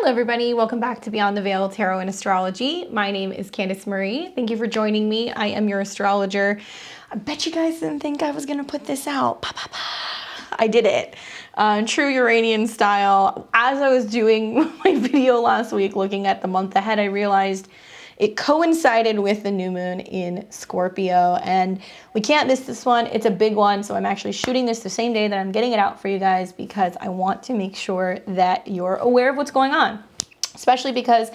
Hello everybody, welcome back to Beyond the Veil Tarot and Astrology. My name is Candice Marie. Thank you for joining me. I am your astrologer. I bet you guys didn't think I was going to put this out. I did it. True Uranian style. As I was doing my video last week looking at the month ahead, I realized it coincided with the new moon in Scorpio, and we can't miss this one. It's a big one, so I'm actually shooting this the same day that I'm getting it out for you guys because I want to make sure that you're aware of what's going on, especially because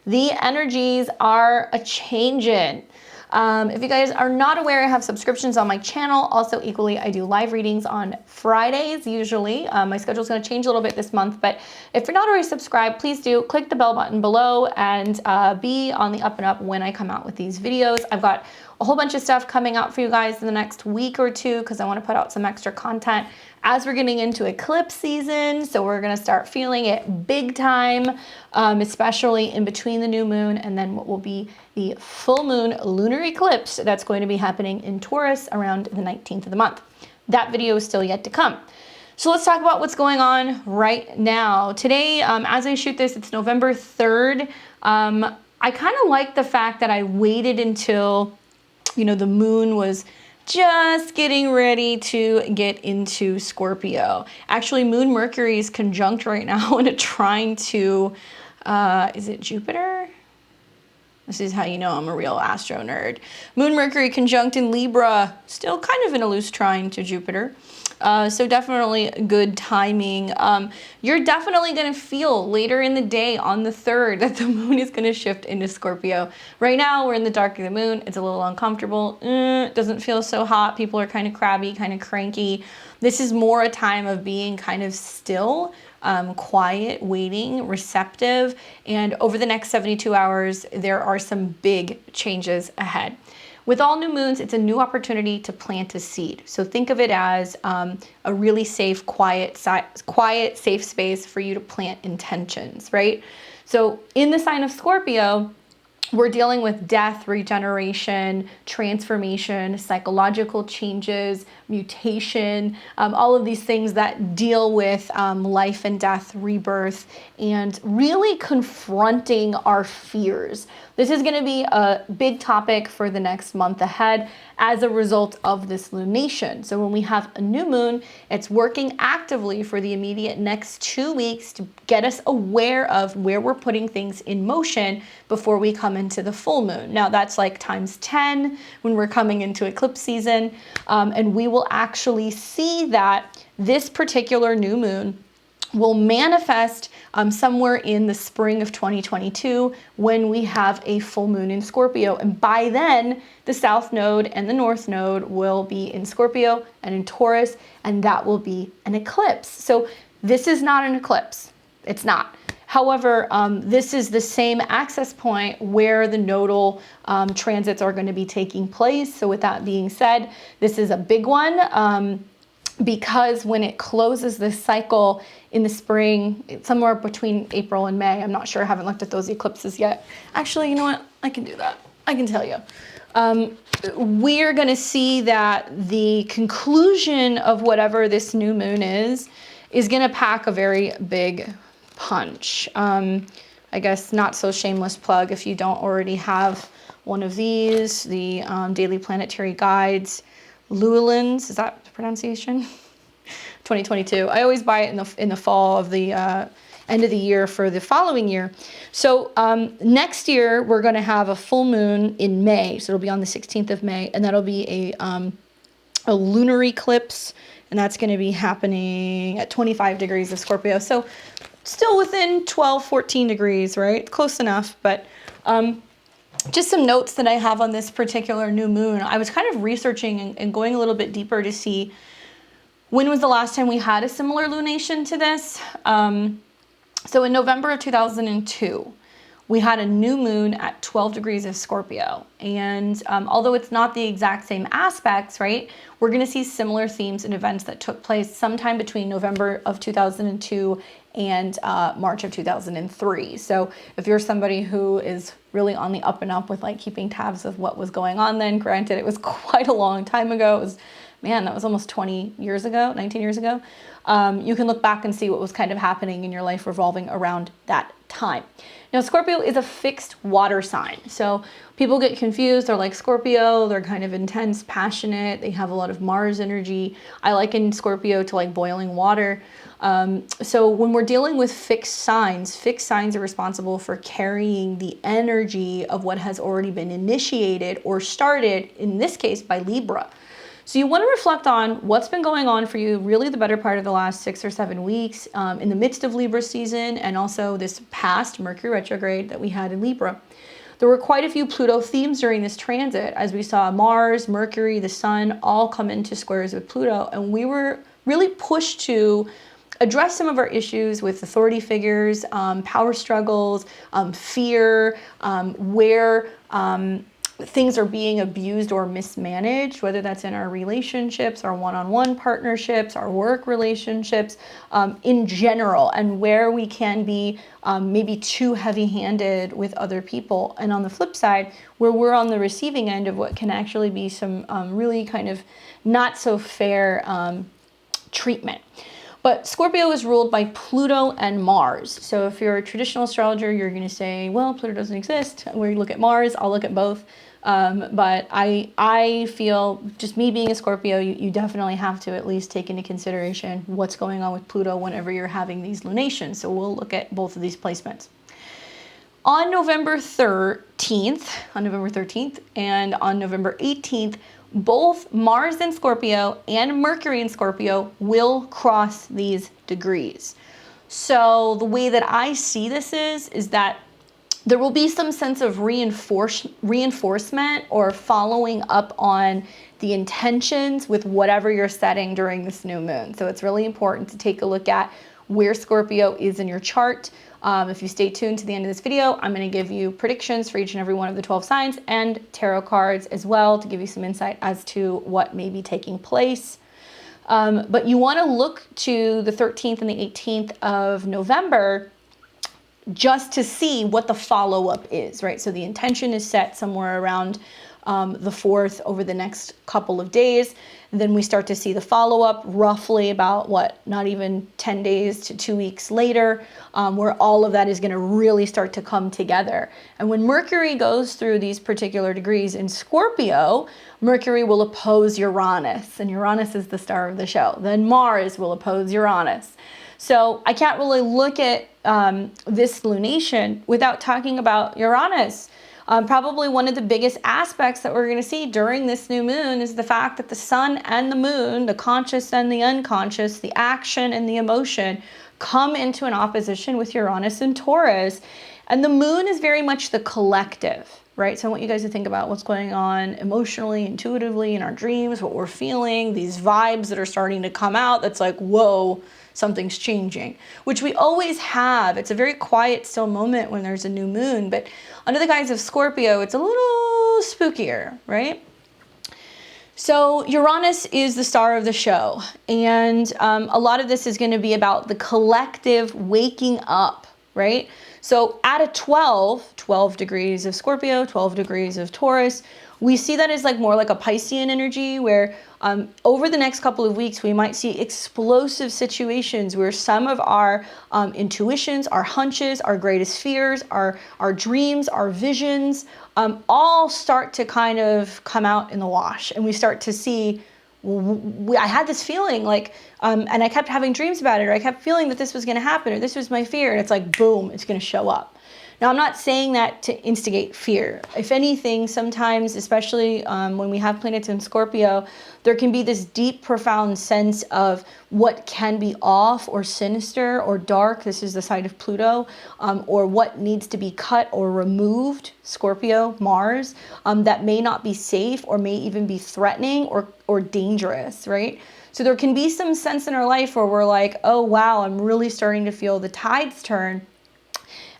the energies are a-changing. If you guys are not aware, I have subscriptions on my channel. Also, equally, I do live readings on Fridays, usually. My schedule is going to change a little bit this month, but if you're not already subscribed, please do click the bell button below and be on the up and up when I come out with these videos. I've got a whole bunch of stuff coming out for you guys in the next week or two because I want to put out some extra content as we're getting into eclipse season. So we're going to start feeling it big time, especially in between the new moon and then what will be the full moon lunar eclipse that's going to be happening in Taurus around the 19th of the month. That video is still yet to come. So let's talk about what's going on right now. Today, as I shoot this, it's November 3rd. I kind of like the fact that I waited until, the moon was just getting ready to get into Scorpio. Actually, Moon Mercury is conjunct right now in a trine to, is it Jupiter? This is how you know I'm a real astro nerd. Moon Mercury conjunct in Libra, still kind of in a loose trine to Jupiter. So definitely good timing. You're definitely going to feel later in the day on the 3rd that the moon is going to shift into Scorpio. Right now, we're in the dark of the moon. It's a little uncomfortable. It doesn't feel so hot. People are kind of crabby, kind of cranky. This is more a time of being kind of still, quiet, waiting, receptive. And over the next 72 hours, there are some big changes ahead. With all new moons, it's a new opportunity to plant a seed. So think of it as a really safe, quiet, safe space for you to plant intentions, right? So in the sign of Scorpio, we're dealing with death, regeneration, transformation, psychological changes, mutation, all of these things that deal with life and death, rebirth, and really confronting our fears. This is going to be a big topic for the next month ahead as a result of this lunation. So when we have a new moon, it's working actively for the immediate next 2 weeks to get us aware of where we're putting things in motion before we come into the full moon. Now that's like times 10 when we're coming into eclipse season. And we will actually see that this particular new moon will manifest somewhere in the spring of 2022 when we have a full moon in Scorpio. And by then, the South Node and the North Node will be in Scorpio and in Taurus, and that will be an eclipse. So this is not an eclipse. It's not. However, this is the same access point where the nodal transits are going to be taking place. So with that being said, this is a big one. Because when it closes this cycle in the spring, somewhere between April and May, I'm not sure, I haven't looked at those eclipses yet. Actually, you know what? I can do that. I can tell you. We're going to see that the conclusion of whatever this new moon is going to pack a very big punch. I guess not so shameless plug if you don't already have one of these, the Daily Planetary Guides. Llewellyn's, is that the pronunciation? 2022. I always buy it in the fall of the end of the year for the following year. So next year we're going to have a full moon in May. So it'll be on the 16th of May, and that'll be a lunar eclipse, and that's going to be happening at 25 degrees of Scorpio. So still within 12, 14 degrees, right? Close enough, but just some notes that I have on this particular new moon. I was kind of researching and going a little bit deeper to see when was the last time we had a similar lunation to this. So in November of 2002, we had a new moon at 12 degrees of Scorpio. And although it's not the exact same aspects, right, we're going to see similar themes and events that took place sometime between November of 2002 and March of 2003. So if you're somebody who is really on the up and up with like keeping tabs of what was going on then, granted it was quite a long time ago, it was man, that was almost 20 years ago, 19 years ago. You can look back and see what was kind of happening in your life revolving around that time. Now, Scorpio is a fixed water sign. So people get confused. They're like Scorpio. They're kind of intense, passionate. They have a lot of Mars energy. I liken Scorpio to like boiling water. So when we're dealing with fixed signs are responsible for carrying the energy of what has already been initiated or started, in this case, by Libra. So you want to reflect on what's been going on for you really the better part of the last 6 or 7 weeks in the midst of Libra season, and also this past Mercury retrograde that we had in Libra. There were quite a few Pluto themes during this transit, as we saw Mars, Mercury, the Sun all come into squares with Pluto, and we were really pushed to address some of our issues with authority figures, power struggles, fear, where things are being abused or mismanaged, whether that's in our relationships, our one-on-one partnerships, our work relationships, in general, and where we can be maybe too heavy-handed with other people. And on the flip side, where we're on the receiving end of what can actually be some really kind of not so fair treatment. But Scorpio is ruled by Pluto and Mars. So if you're a traditional astrologer, you're going to say, well, Pluto doesn't exist. Where you look at Mars, I'll look at both. But I feel, just me being a Scorpio, you definitely have to at least take into consideration what's going on with Pluto whenever you're having these lunations. So we'll look at both of these placements. On November 13th and on November 18th, both Mars in Scorpio and Mercury in Scorpio will cross these degrees. So the way that I see this is that there will be some sense of reinforcement or following up on the intentions with whatever you're setting during this new moon. So it's really important to take a look at where Scorpio is in your chart. If you stay tuned to the end of this video, I'm going to give you predictions for each and every one of the 12 signs and tarot cards as well to give you some insight as to what may be taking place. But you want to look to the 13th and the 18th of November just to see what the follow-up is, right? So the intention is set somewhere around the 4th over the next couple of days. Then we start to see the follow-up roughly about not even 10 days to 2 weeks later, where all of that is going to really start to come together. And when Mercury goes through these particular degrees in Scorpio, Mercury will oppose Uranus, and Uranus is the star of the show. Then Mars will oppose Uranus. So I can't really look at this lunation without talking about Uranus. Probably one of the biggest aspects that we're going to see during this new moon is the fact that the sun and the moon, the conscious and the unconscious, the action and the emotion, come into an opposition with Uranus and Taurus. And the moon is very much the collective, right? So I want you guys to think about what's going on emotionally, intuitively in our dreams, what we're feeling, these vibes that are starting to come out. That's like, whoa, something's changing, which we always have. It's a very quiet, still moment when there's a new moon, but under the guise of Scorpio, it's a little spookier, right? So Uranus is the star of the show, and a lot of this is going to be about the collective waking up, right? So at a 12 degrees of Scorpio, 12 degrees of Taurus, we see that as more like a Piscean energy where over the next couple of weeks, we might see explosive situations where some of our intuitions, our hunches, our greatest fears, our dreams, our visions, all start to kind of come out in the wash. And we start to see, I had this feeling and I kept having dreams about it, or I kept feeling that this was going to happen, or this was my fear. And it's like, boom, it's going to show up. Now, I'm not saying that to instigate fear. If anything, sometimes, especially when we have planets in Scorpio, there can be this deep, profound sense of what can be off or sinister or dark. This is the side of Pluto, or what needs to be cut or removed, Scorpio, Mars, that may not be safe or may even be threatening or dangerous, right? So there can be some sense in our life where we're like, oh, wow, I'm really starting to feel the tides turn.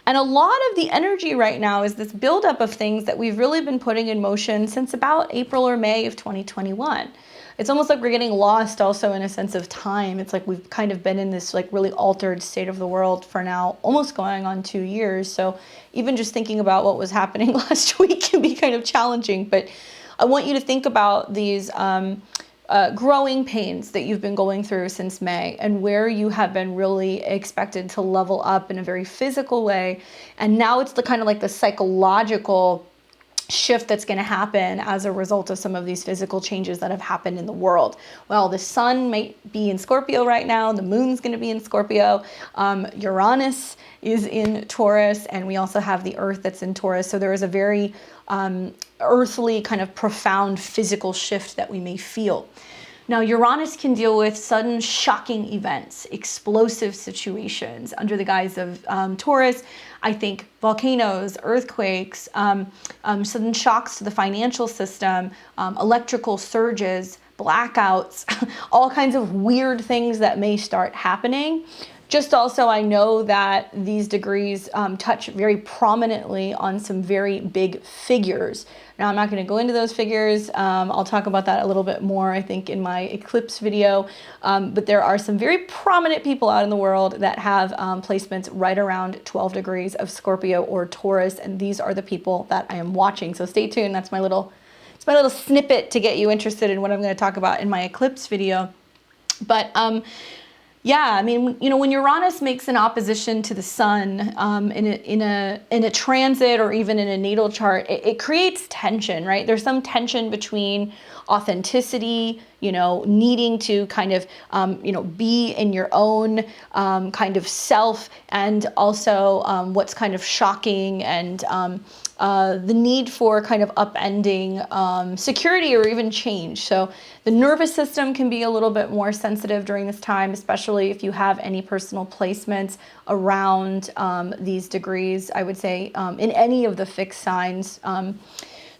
And a lot of the energy right now is this buildup of things that we've really been putting in motion since about April or May of 2021. It's almost like we're getting lost also in a sense of time. It's like we've kind of been in this really altered state of the world for now, almost going on 2 years. So even just thinking about what was happening last week can be kind of challenging. But I want you to think about these growing pains that you've been going through since May, and where you have been really expected to level up in a very physical way. And now it's the kind of like the psychological shift that's going to happen as a result of some of these physical changes that have happened in the world. Well, the sun might be in Scorpio right now. The moon's going to be in Scorpio. Uranus is in Taurus, and we also have the earth that's in Taurus. So there is a very earthly kind of profound physical shift that we may feel. Now, Uranus can deal with sudden shocking events, explosive situations. Under the guise of Taurus, I think volcanoes, earthquakes, sudden shocks to the financial system, electrical surges, blackouts, all kinds of weird things that may start happening. Just also, I know that these degrees touch very prominently on some very big figures. Now, I'm not going to go into those figures. I'll talk about that a little bit more, I think, in my eclipse video. But there are some very prominent people out in the world that have placements right around 12 degrees of Scorpio or Taurus, and these are the people that I am watching. So stay tuned. That's my little snippet to get you interested in what I'm going to talk about in my eclipse video. But yeah, I mean, you know, when Uranus makes an opposition to the sun in a transit or even in a natal chart, it creates tension, right? There's some tension between authenticity, you know, needing to kind of, you know, be in your own kind of self, and also what's kind of shocking, and the need for kind of upending security or even change. So the nervous system can be a little bit more sensitive during this time, especially if you have any personal placements around these degrees, I would say, in any of the fixed signs.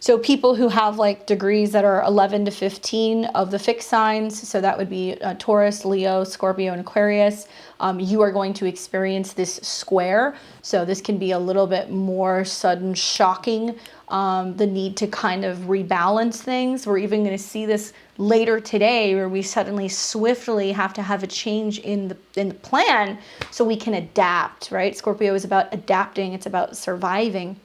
So people who have like degrees that are 11 to 15 of the fixed signs, so that would be Taurus, Leo, Scorpio, and Aquarius, you are going to experience this square. So this can be a little bit more sudden, shocking, the need to kind of rebalance things. We're even going to see this later today, where we suddenly swiftly have to have a change in the plan so we can adapt, right? Scorpio is about adapting. It's about surviving.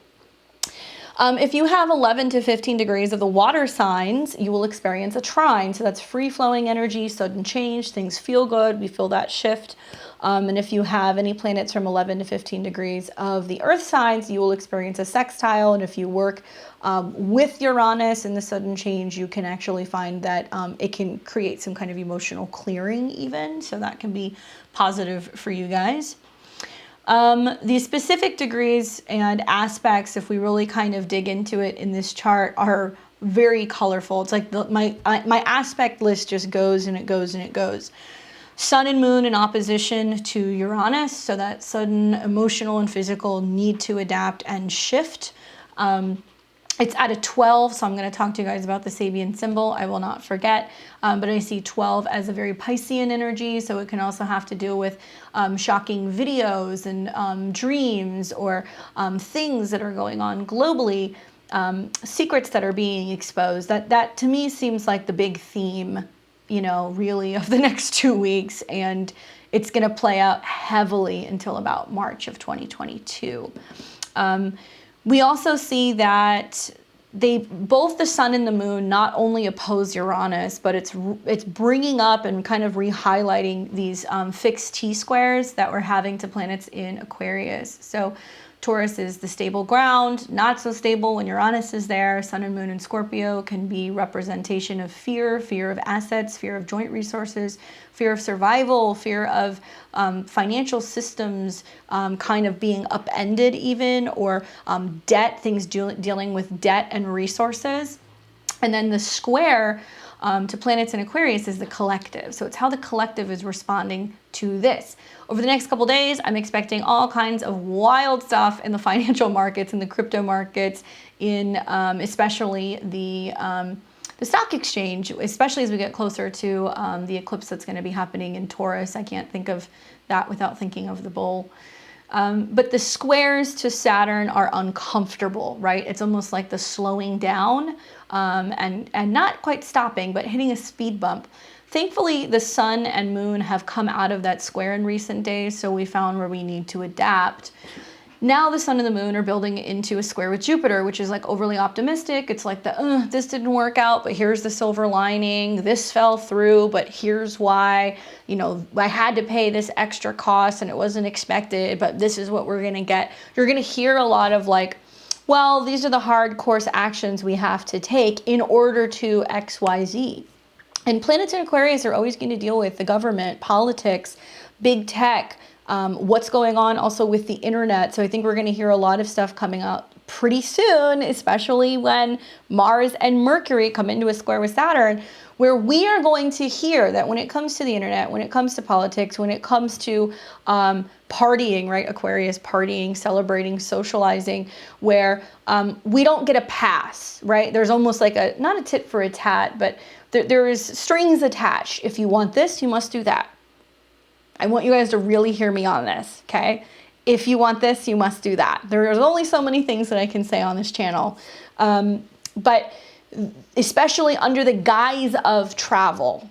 If you have 11 to 15 degrees of the water signs, you will experience a trine. So that's free-flowing energy, sudden change, things feel good, we feel that shift. And if you have any planets from 11 to 15 degrees of the earth signs, you will experience a sextile. And if you work with Uranus and the sudden change, you can actually find that it can create some kind of emotional clearing even. So that can be positive for you guys. The specific degrees and aspects, if we really kind of dig into it in this chart, are very colorful. It's like my aspect list just goes and it goes and it goes. Sun and moon in opposition to Uranus, so that sudden emotional and physical need to adapt and shift. It's at a 12, so I'm going to talk to you guys about the Sabian symbol. I will not forget, but I see 12 as a very Piscean energy, so it can also have to deal with shocking videos and dreams, or things that are going on globally, secrets that are being exposed. That to me seems like the big theme, you know, really of the next 2 weeks, and it's going to play out heavily until about March of 2022. We also see that both the sun and the moon not only oppose Uranus, but it's bringing up and kind of re-highlighting these fixed T-squares that we're having to planets in Aquarius. So Taurus is the stable ground, not so stable when Uranus is there. Sun and moon in Scorpio can be representation of fear of assets, fear of joint resources, fear of survival, fear of financial systems kind of being upended even, or debt, things dealing with debt and resources. And then the square to planets in Aquarius is the collective. So it's how the collective is responding to this. Over the next couple days, I'm expecting all kinds of wild stuff in the financial markets, in the crypto markets, in especially the stock exchange, especially as we get closer to the eclipse that's going to be happening in Taurus. I can't think of that without thinking of the bull. But the squares to Saturn are uncomfortable, right? It's almost like the slowing down and not quite stopping, but hitting a speed bump. Thankfully, the sun and moon have come out of that square in recent days, so we found where we need to adapt. Now the sun and the moon are building into a square with Jupiter, which is like overly optimistic. It's like this didn't work out, but here's the silver lining. This fell through, but here's why. You know, I had to pay this extra cost and it wasn't expected, but this is what we're going to get. You're going to hear a lot of like, well, these are the hard course actions we have to take in order to X, Y, Z. And planets in Aquarius are always going to deal with the government, politics, big tech, what's going on also with the internet. So I think we're going to hear a lot of stuff coming out pretty soon, especially when Mars and Mercury come into a square with Saturn, where we are going to hear that when it comes to the internet, when it comes to politics, when it comes to partying, right? Aquarius, partying, celebrating, socializing, where we don't get a pass, right? There's almost like a, not a tit for a tat, but there is strings attached. If you want this, you must do that. I want you guys to really hear me on this, okay? If you want this, you must do that. There's only so many things that I can say on this channel. But especially under the guise of travel,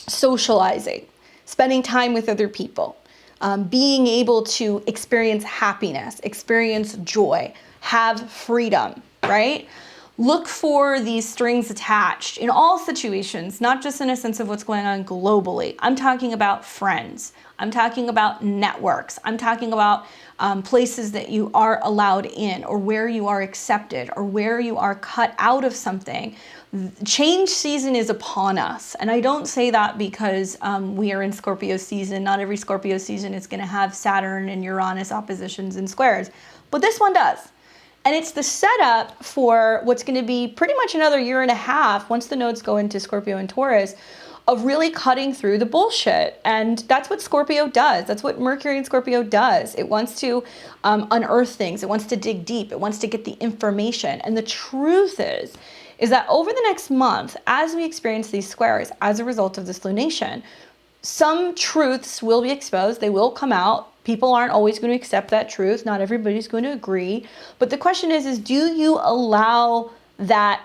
socializing, spending time with other people, being able to experience happiness, experience joy, have freedom, right? Look for these strings attached in all situations, not just in a sense of what's going on globally. I'm talking about friends. I'm talking about networks. I'm talking about places that you are allowed in, or where you are accepted, or where you are cut out of something. Change season is upon us. And I don't say that because we are in Scorpio season. Not every Scorpio season is going to have Saturn and Uranus oppositions and squares, but this one does. And it's the setup for what's going to be pretty much another year and a half once the nodes go into Scorpio and Taurus, of really cutting through the bullshit. And that's what Scorpio does. That's what Mercury in Scorpio does. It wants to unearth things. It wants to dig deep. It wants to get the information. And the truth is that over the next month, as we experience these squares as a result of this lunation, some truths will be exposed. They will come out. People aren't always going to accept that truth. Not everybody's going to agree. But the question is do you allow that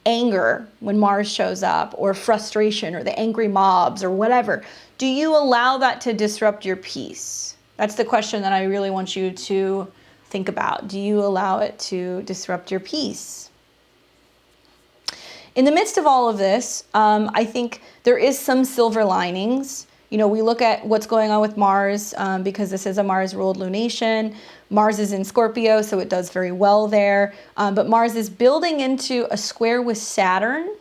anger when Mars shows up, or frustration, or the angry mobs, or whatever? Do you allow that to disrupt your peace? That's the question that I really want you to think about. Do you allow it to disrupt your peace? In the midst of all of this, I think there is some silver linings. You know, we look at what's going on with Mars because this is a Mars-ruled lunation. Mars is in Scorpio, so it does very well there. But Mars is building into a square with Saturn.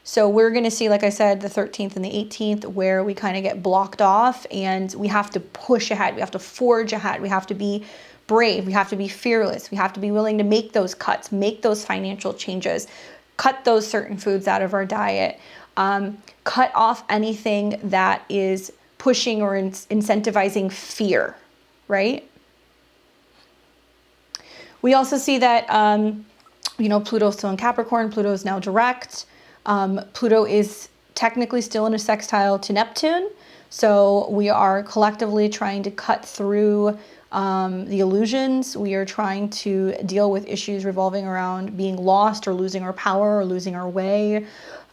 So we're going to see, like I said, the 13th and the 18th, where we kind of get blocked off and we have to push ahead. We have to forge ahead. We have to be brave. We have to be fearless. We have to be willing to make those cuts, make those financial changes, cut those certain foods out of our diet. Cut off anything that is pushing or incentivizing fear, right? We also see that, you know, Pluto's still in Capricorn. Pluto is now direct. Pluto is technically still in a sextile to Neptune. So we are collectively trying to cut through the illusions. We are trying to deal with issues revolving around being lost, or losing our power, or losing our way.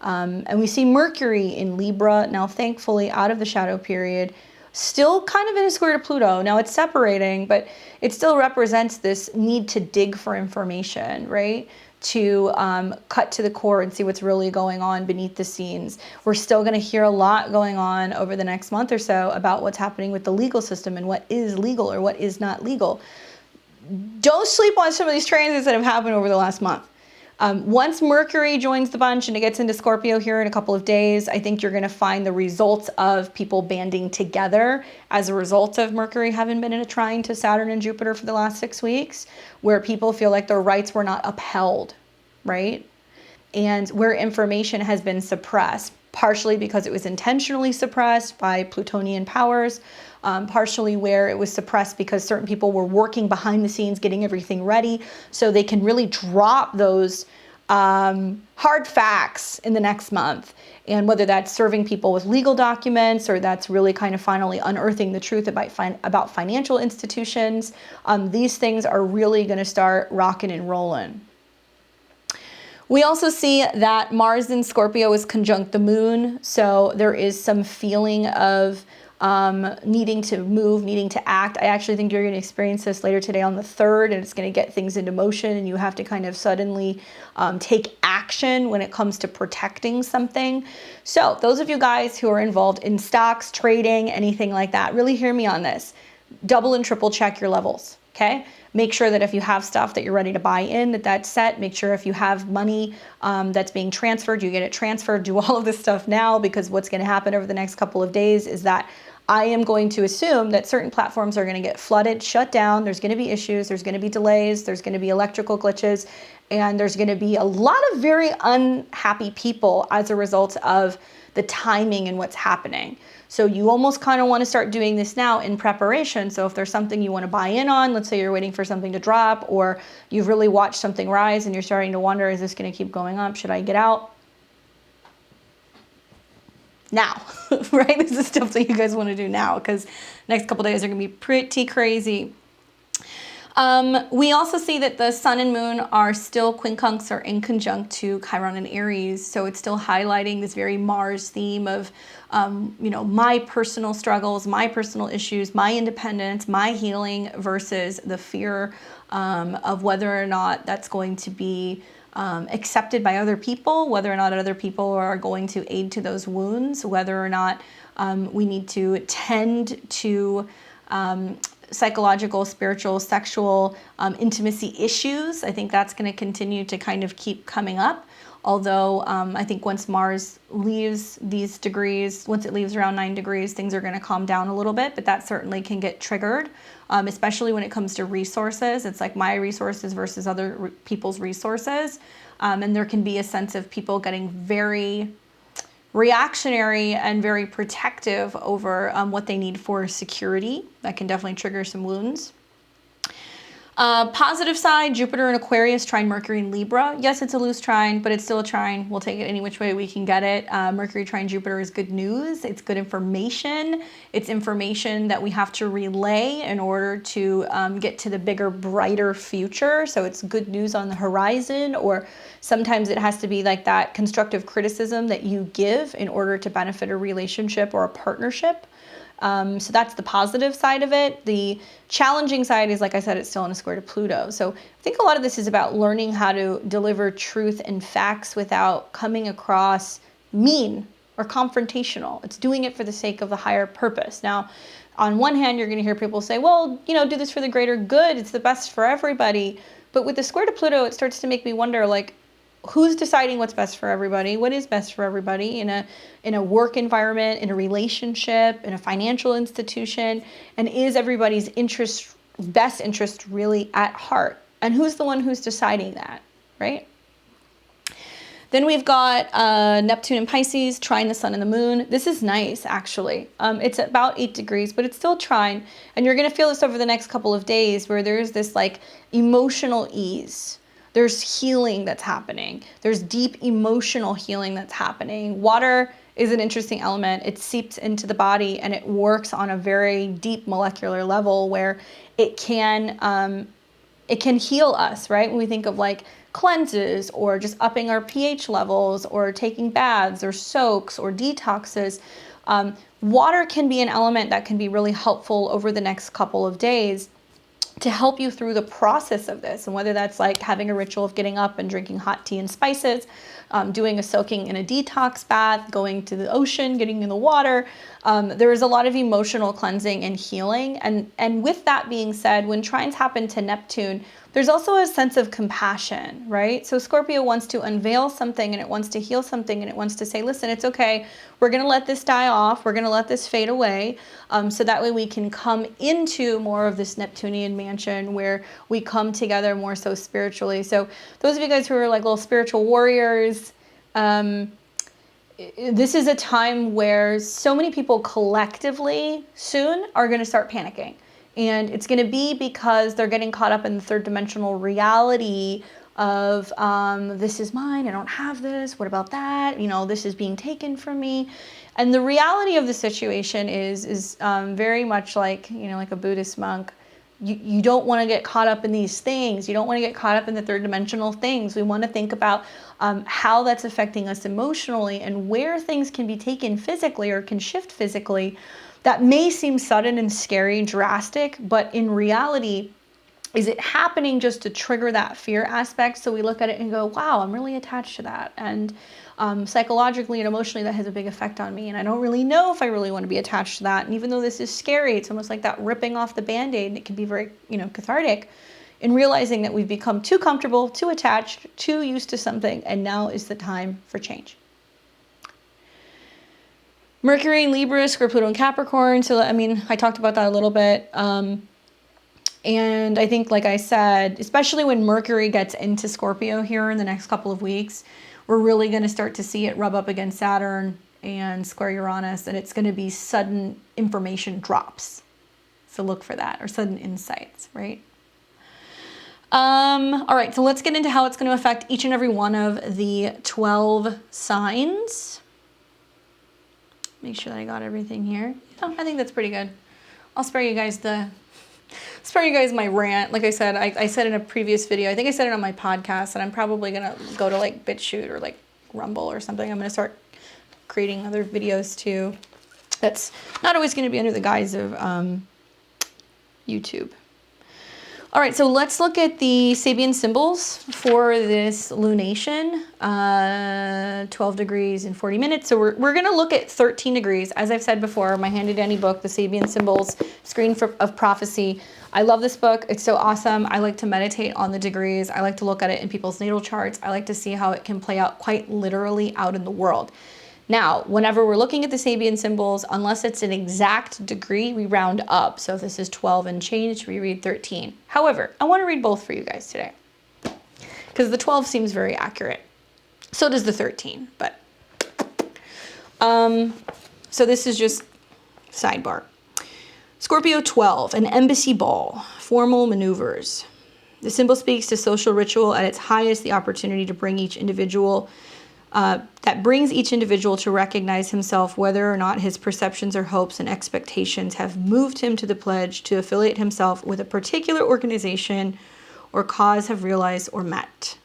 And we see Mercury in Libra, now thankfully out of the shadow period, still kind of in a square to Pluto. Now it's separating, but it still represents this need to dig for information, right? To cut to the core and see what's really going on beneath the scenes. We're still going to hear a lot going on over the next month or so about what's happening with the legal system and what is legal or what is not legal. Don't sleep on some of these transits that have happened over the last month. Once Mercury joins the bunch and it gets into Scorpio here in a couple of days, I think you're going to find the results of people banding together as a result of Mercury having been in a trine to Saturn and Jupiter for the last 6 weeks, where people feel like their rights were not upheld, right? And where information has been suppressed, partially because it was intentionally suppressed by Plutonian powers, partially where it was suppressed because certain people were working behind the scenes, getting everything ready so they can really drop those hard facts in the next month. And whether that's serving people with legal documents, or that's really kind of finally unearthing the truth about financial institutions, these things are really going to start rocking and rolling. We also see that Mars in Scorpio is conjunct the moon. So there is some feeling of needing to move, needing to act. I actually think you're going to experience this later today on the 3rd, and it's going to get things into motion, and you have to kind of suddenly take action when it comes to protecting something. So those of you guys who are involved in stocks, trading, anything like that, really hear me on this. Double and triple check your levels, okay? Make sure that if you have stuff that you're ready to buy in, that's set. Make sure if you have money that's being transferred, you get it transferred. Do all of this stuff now, because what's going to happen over the next couple of days is that I am going to assume that certain platforms are going to get flooded, shut down. There's going to be issues. There's going to be delays. There's going to be electrical glitches. And there's going to be a lot of very unhappy people as a result of the timing and what's happening. So you almost kind of want to start doing this now in preparation. So if there's something you want to buy in on, let's say you're waiting for something to drop, or you've really watched something rise and you're starting to wonder, is this going to keep going up? Should I get out? Now, right? This is stuff that you guys want to do now, because next couple days are going to be pretty crazy. We also see that the sun and moon are still quincunx or in conjunct to Chiron and Aries. So it's still highlighting this very Mars theme of, my personal struggles, my personal issues, my independence, my healing versus the fear of whether or not that's going to be accepted by other people, whether or not other people are going to aid to those wounds, whether or not we need to tend to psychological, spiritual, sexual intimacy issues. I think that's going to continue to kind of keep coming up. Although I think once Mars leaves these degrees, once it leaves around 9 degrees, things are going to calm down a little bit, but that certainly can get triggered, especially when it comes to resources. It's like my resources versus other people's resources. And there can be a sense of people getting very reactionary and very protective over what they need for security. That can definitely trigger some wounds. Positive side, Jupiter in Aquarius, trine Mercury in Libra. Yes, it's a loose trine, but it's still a trine. We'll take it any which way we can get it. Mercury trine Jupiter is good news. It's good information. It's information that we have to relay in order to get to the bigger, brighter future. So it's good news on the horizon, or sometimes it has to be like that constructive criticism that you give in order to benefit a relationship or a partnership. So that's the positive side of it. The challenging side is, like I said, it's still in a square to Pluto. So I think a lot of this is about learning how to deliver truth and facts without coming across mean or confrontational. It's doing it for the sake of the higher purpose. Now, on one hand, you're going to hear people say, well, do this for the greater good. It's the best for everybody. But with the square to Pluto, it starts to make me wonder, like, who's deciding what's best for everybody? What is best for everybody in a work environment, in a relationship, in a financial institution? And is everybody's best interest really at heart? And who's the one who's deciding that, right? Then we've got Neptune in Pisces, trine the sun and the moon. This is nice, actually. It's about 8 degrees, but it's still trine. And you're going to feel this over the next couple of days, where there's this like emotional ease. There's healing that's happening. There's deep emotional healing that's happening. Water is an interesting element. It seeps into the body and it works on a very deep molecular level where it can heal us, right? When we think of like cleanses or just upping our pH levels or taking baths or soaks or detoxes, water can be an element that can be really helpful over the next couple of days to help you through the process of this. And whether that's like having a ritual of getting up and drinking hot tea and spices, doing a soaking in a detox bath, going to the ocean, getting in the water. There is a lot of emotional cleansing and healing. And with that being said, when trines happen to Neptune, there's also a sense of compassion, right? So Scorpio wants to unveil something and it wants to heal something and it wants to say, listen, it's okay. We're going to let this die off. We're going to let this fade away. So that way we can come into more of this Neptunian mansion where we come together more so spiritually. So those of you guys who are like little spiritual warriors, this is a time where so many people collectively soon are going to start panicking. And it's going to be because they're getting caught up in the third dimensional reality of this is mine, I don't have this, what about that? This is being taken from me. And the reality of the situation is very much like, like a Buddhist monk. You don't want to get caught up in these things. You don't want to get caught up in the third dimensional things. We want to think about how that's affecting us emotionally and where things can be taken physically or can shift physically. That may seem sudden and scary, drastic, but in reality, is it happening just to trigger that fear aspect? So we look at it and go, wow, I'm really attached to that. And psychologically and emotionally, that has a big effect on me. And I don't really know if I really want to be attached to that. And even though this is scary, it's almost like that ripping off the Band-Aid, and it can be very, cathartic in realizing that we've become too comfortable, too attached, too used to something. And now is the time for change. Mercury in Libra, Scorpio, Pluto in Capricorn. So, I talked about that a little bit. And I think, like I said, especially when Mercury gets into Scorpio here in the next couple of weeks, we're really going to start to see it rub up against Saturn and square Uranus, and it's going to be sudden information drops. So look for that, or sudden insights, right? All right, so let's get into how it's going to affect each and every one of the 12 signs. Make sure that I got everything here. Oh, I think that's pretty good. I'll spare you guys my rant. Like I said, I said in a previous video, I think I said it on my podcast, and I'm probably going to go to like BitChute or like Rumble or something. I'm going to start creating other videos too. That's not always going to be under the guise of YouTube. All right, so let's look at the Sabian symbols for this lunation, 12 degrees in 40 minutes. So we're going to look at 13 degrees. As I've said before, my handy-dandy book, The Sabian Symbols, Screen of Prophecy. I love this book. It's so awesome. I like to meditate on the degrees. I like to look at it in people's natal charts. I like to see how it can play out quite literally out in the world. Now, whenever we're looking at the Sabian symbols, unless it's an exact degree, we round up. So if this is 12 and change, we read 13. However, I want to read both for you guys today because the 12 seems very accurate. So does the 13, but so this is just sidebar. Scorpio 12, an embassy ball, formal maneuvers. The symbol speaks to social ritual at its highest, the opportunity to bring each individual that brings each individual to recognize himself, whether or not his perceptions or hopes and expectations have moved him to the pledge to affiliate himself with a particular organization or cause have realized or met.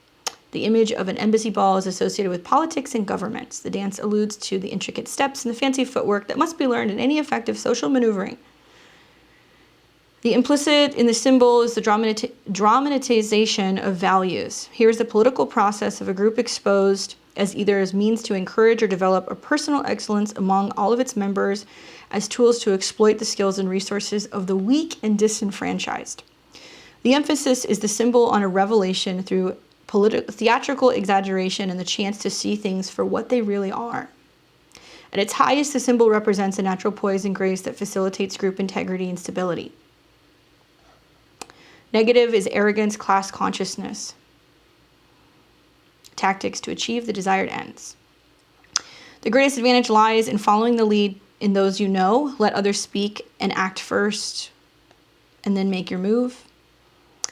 The image of an embassy ball is associated with politics and governments. The dance alludes to the intricate steps and the fancy footwork that must be learned in any effective social maneuvering. The implicit in the symbol is the dramatization of values. Here is the political process of a group exposed as either as means to encourage or develop a personal excellence among all of its members, as tools to exploit the skills and resources of the weak and disenfranchised. The emphasis is the symbol on a revelation through theatrical exaggeration and the chance to see things for what they really are. At its highest, the symbol represents a natural poise and grace that facilitates group integrity and stability. Negative is arrogance, class consciousness. Tactics to achieve the desired ends. The greatest advantage lies in following the lead in those you know. Let others speak and act first, and then make your move.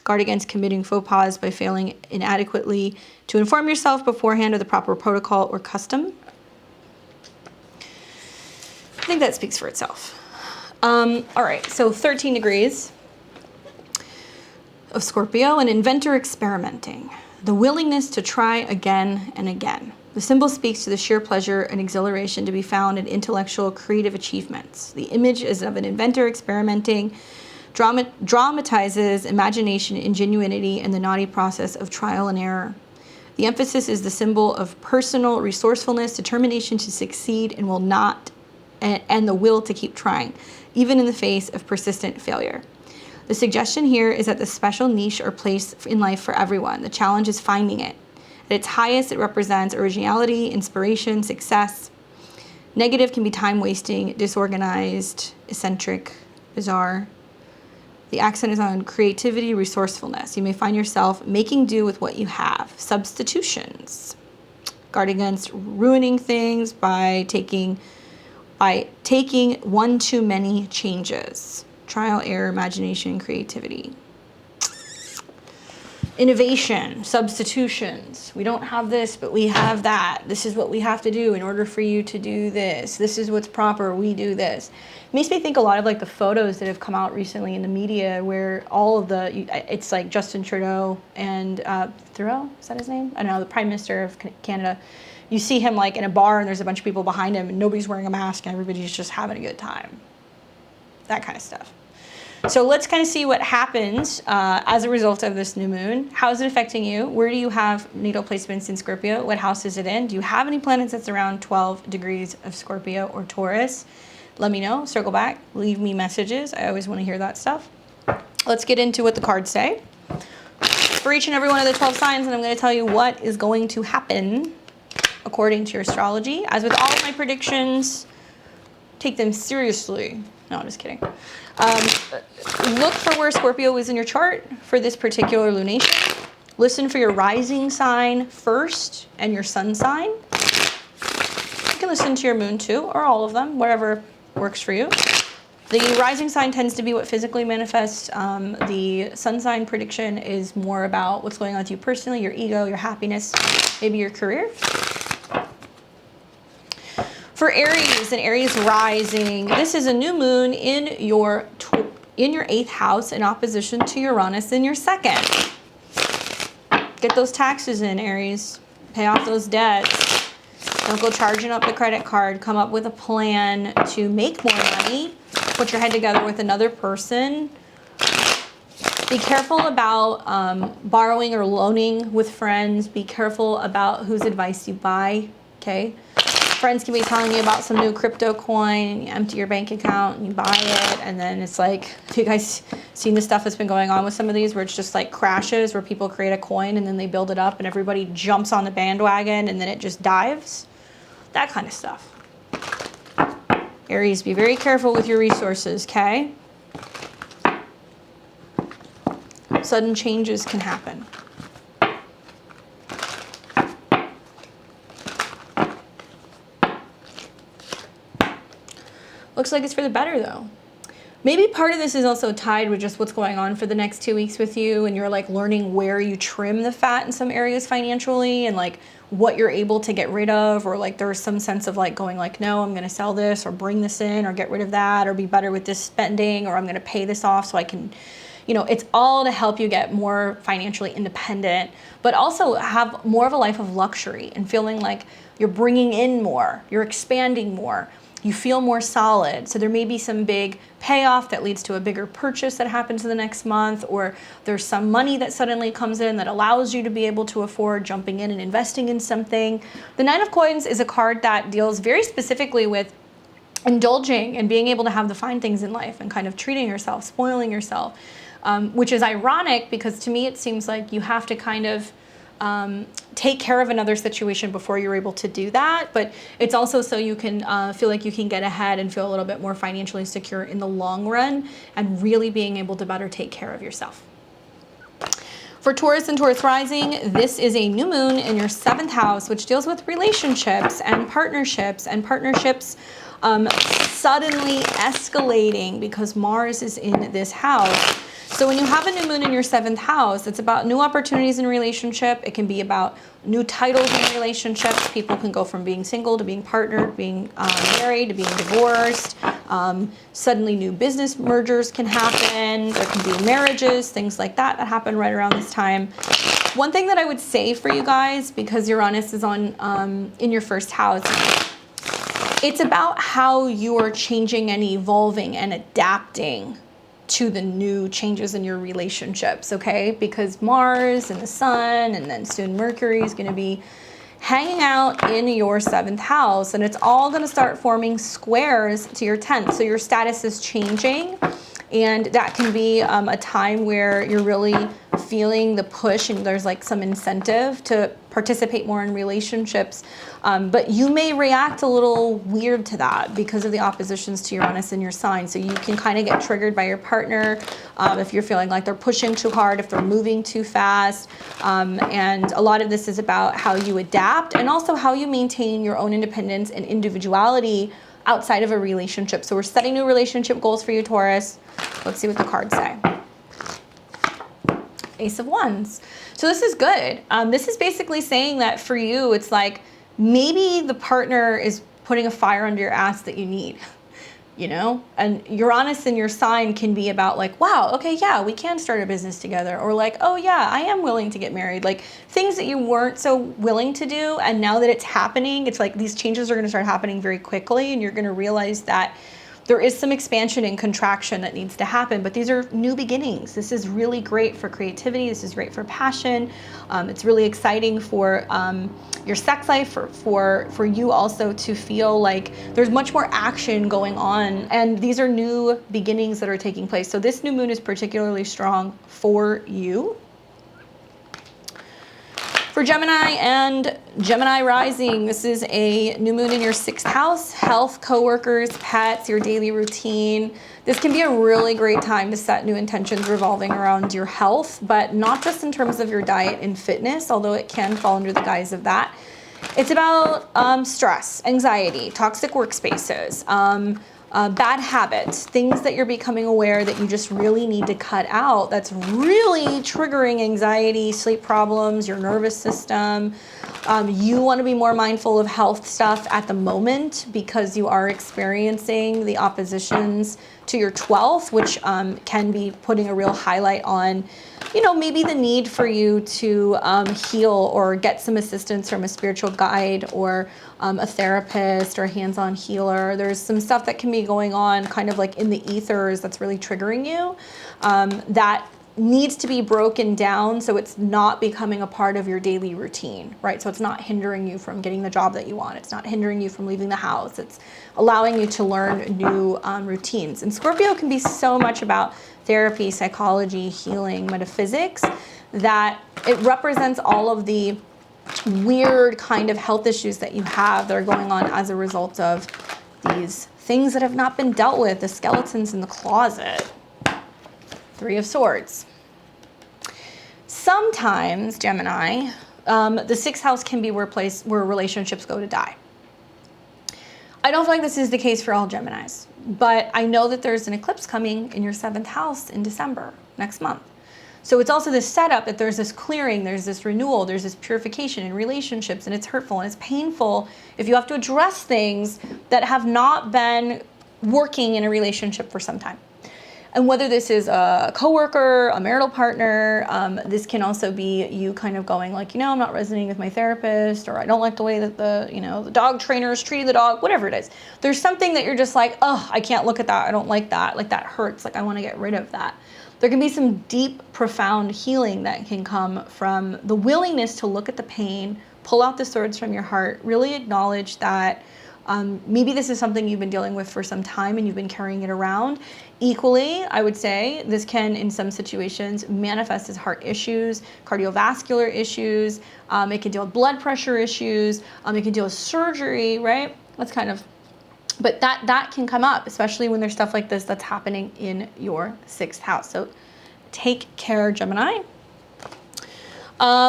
Guard against committing faux pas by failing inadequately to inform yourself beforehand of the proper protocol or custom. I think that speaks for itself. All right, so 13 degrees of Scorpio, an inventor experimenting. The willingness to try again and again. The symbol speaks to the sheer pleasure and exhilaration to be found in intellectual, creative achievements. The image is of an inventor experimenting, dramatizes imagination, ingenuity, and the naughty process of trial and error. The emphasis is the symbol of personal resourcefulness, determination to succeed, and the will to keep trying, even in the face of persistent failure. The suggestion here is that the special niche or place in life for everyone. The challenge is finding it. At its highest, it represents originality, inspiration, success. Negative can be time-wasting, disorganized, eccentric, bizarre. The accent is on creativity, resourcefulness. You may find yourself making do with what you have. Substitutions. Guard against ruining things by taking one too many changes. Trial, error, imagination, creativity. Innovation, substitutions. We don't have this, but we have that. This is what we have to do in order for you to do this. This is what's proper. We do this. It makes me think a lot of like the photos that have come out recently in the media where all of it's like Justin Trudeau and Trudeau, is that his name? I don't know, the Prime Minister of Canada. You see him like in a bar and there's a bunch of people behind him and nobody's wearing a mask and everybody's just having a good time. that kind of stuff. So let's kind of see what happens as a result of this new moon. How is it affecting you? Where do you have natal placements in Scorpio? What house is it in? Do you have any planets that's around 12 degrees of Scorpio or Taurus? Let me know. Circle back. Leave me messages. I always want to hear that stuff. Let's get into what the cards say for each and every one of the 12 signs, and I'm going to tell you what is going to happen according to your astrology. As with all of my predictions, take them seriously. No, I'm just kidding. Look for where Scorpio is in your chart for this particular lunation. Listen for your rising sign first and your sun sign. You can listen to your moon too, or all of them, whatever works for you. The rising sign tends to be what physically manifests. The sun sign prediction is more about what's going on with you personally, your ego, your happiness, maybe your career. For Aries and Aries rising, this is a new moon in your 8th house in opposition to Uranus in your 2nd. Get those taxes in, Aries. Pay off those debts. Don't go charging up the credit card. Come up with a plan to make more money. Put your head together with another person. Be careful about borrowing or loaning with friends. Be careful about whose advice you buy, okay? Friends can be telling you about some new crypto coin, and you empty your bank account and you buy it, and then it's like, have you guys seen the stuff that's been going on with some of these where it's just like crashes, where people create a coin and then they build it up and everybody jumps on the bandwagon and then it just dives? That kind of stuff. Aries, be very careful with your resources, okay? Sudden changes can happen. Looks like it's for the better though. Maybe part of this is also tied with just what's going on for the next 2 weeks with you, and you're like learning where you trim the fat in some areas financially, and like what you're able to get rid of, or like there's some sense of like going like, no, I'm going to sell this or bring this in or get rid of that or be better with this spending, or I'm going to pay this off so I can, you know, it's all to help you get more financially independent, but also have more of a life of luxury and feeling like you're bringing in more, you're expanding more. You feel more solid. So there may be some big payoff that leads to a bigger purchase that happens in the next month, or there's some money that suddenly comes in that allows you to be able to afford jumping in and investing in something. The Nine of Coins is a card that deals very specifically with indulging and being able to have the fine things in life and kind of treating yourself, spoiling yourself, which is ironic because to me it seems like you have to kind of take care of another situation before you're able to do that, but it's also so you can feel like you can get ahead and feel a little bit more financially secure in the long run, and really being able to better take care of yourself. For Taurus and Taurus rising, this is a new moon in your 7th house, which deals with relationships and partnerships suddenly escalating because Mars is in this house. So when you have a new moon in your 7th house, it's about new opportunities in relationship. It can be about new titles in relationships. People can go from being single to being partnered, being married to being divorced. Suddenly new business mergers can happen. There can be marriages, things like that that happen right around this time. One thing that I would say for you guys, because Uranus is on in your 1st house, it's about how you are changing and evolving and adapting to the new changes in your relationships, okay? Because Mars and the Sun and then soon Mercury is going to be hanging out in your 7th house, and it's all going to start forming squares to your 10th. So your status is changing, and that can be a time where you're really feeling the push and there's like some incentive to participate more in relationships. But you may react a little weird to that because of the oppositions to Uranus in your sign. So you can kind of get triggered by your partner if you're feeling like they're pushing too hard, if they're moving too fast. And a lot of this is about how you adapt and also how you maintain your own independence and individuality outside of a relationship. So we're setting new relationship goals for you, Taurus. Let's see what the cards say. Ace of Wands. So this is good. This is basically saying that for you, it's like maybe the partner is putting a fire under your ass that you need, you know? And Uranus in your sign can be about like, wow, okay, yeah, we can start a business together. Or like, oh yeah, I am willing to get married. Like things that you weren't so willing to do. And now that it's happening, it's like these changes are going to start happening very quickly. And you're going to realize that there is some expansion and contraction that needs to happen, but these are new beginnings. This is really great for creativity. This is great for passion. It's really exciting for your sex life, for you also to feel like there's much more action going on. And these are new beginnings that are taking place. So this new moon is particularly strong for you. For Gemini and Gemini rising, this is a new moon in your 6th house, health, coworkers, pets, your daily routine. This can be a really great time to set new intentions revolving around your health, but not just in terms of your diet and fitness, although it can fall under the guise of that. It's about stress, anxiety, toxic workspaces, bad habits, things that you're becoming aware that you just really need to cut out. That's really triggering anxiety, sleep problems, your nervous system. You want to be more mindful of health stuff at the moment because you are experiencing the oppositions to your 12th, which can be putting a real highlight on, you know, maybe the need for you to heal or get some assistance from a spiritual guide or a therapist or a hands-on healer. There's some stuff that can be going on kind of like in the ethers that's really triggering you that needs to be broken down so it's not becoming a part of your daily routine, right? So it's not hindering you from getting the job that you want. It's not hindering you from leaving the house. It's allowing you to learn new routines. And Scorpio can be so much about therapy, psychology, healing, metaphysics, that it represents all of the weird kind of health issues that you have that are going on as a result of these things that have not been dealt with, the skeletons in the closet. 3 of Swords. Sometimes, Gemini, the 6th house can be where relationships go to die. I don't feel like this is the case for all Geminis, but I know that there's an eclipse coming in your 7th house in December, next month. So it's also this setup that there's this clearing, there's this renewal, there's this purification in relationships, and it's hurtful and it's painful if you have to address things that have not been working in a relationship for some time. And whether this is a coworker, a marital partner, this can also be you kind of going like, you know, I'm not resonating with my therapist, or I don't like the way that the dog trainer is treating the dog, whatever it is. There's something that you're just like, oh, I can't look at that. I don't like that. Like that hurts. Like I want to get rid of that. There can be some deep, profound healing that can come from the willingness to look at the pain, pull out the swords from your heart, really acknowledge that maybe this is something you've been dealing with for some time and you've been carrying it around. Equally, I would say this can, in some situations, manifest as heart issues, cardiovascular issues. It can deal with blood pressure issues. It can deal with surgery, right? That's kind of, but that can come up, especially when there's stuff like this that's happening in your 6th house. So take care, Gemini.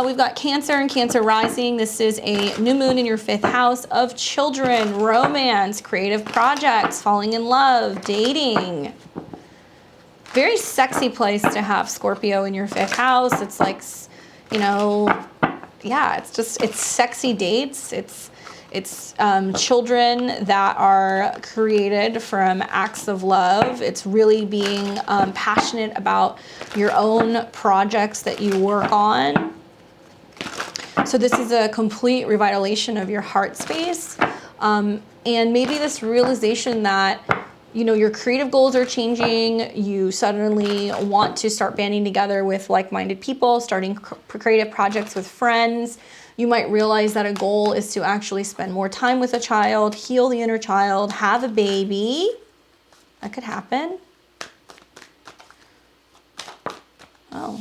We've got Cancer and Cancer rising. This is a new moon in your 5th house of children, romance, creative projects, falling in love, dating. Very sexy place to have Scorpio in your 5th house. It's like, you know, yeah, it's sexy dates. It's children that are created from acts of love. It's really being passionate about your own projects that you work on. So this is a complete revitalization of your heart space. And maybe this realization that, you know, your creative goals are changing. You suddenly want to start banding together with like-minded people, starting creative projects with friends. You might realize that a goal is to actually spend more time with a child, heal the inner child, have a baby. That could happen. Oh,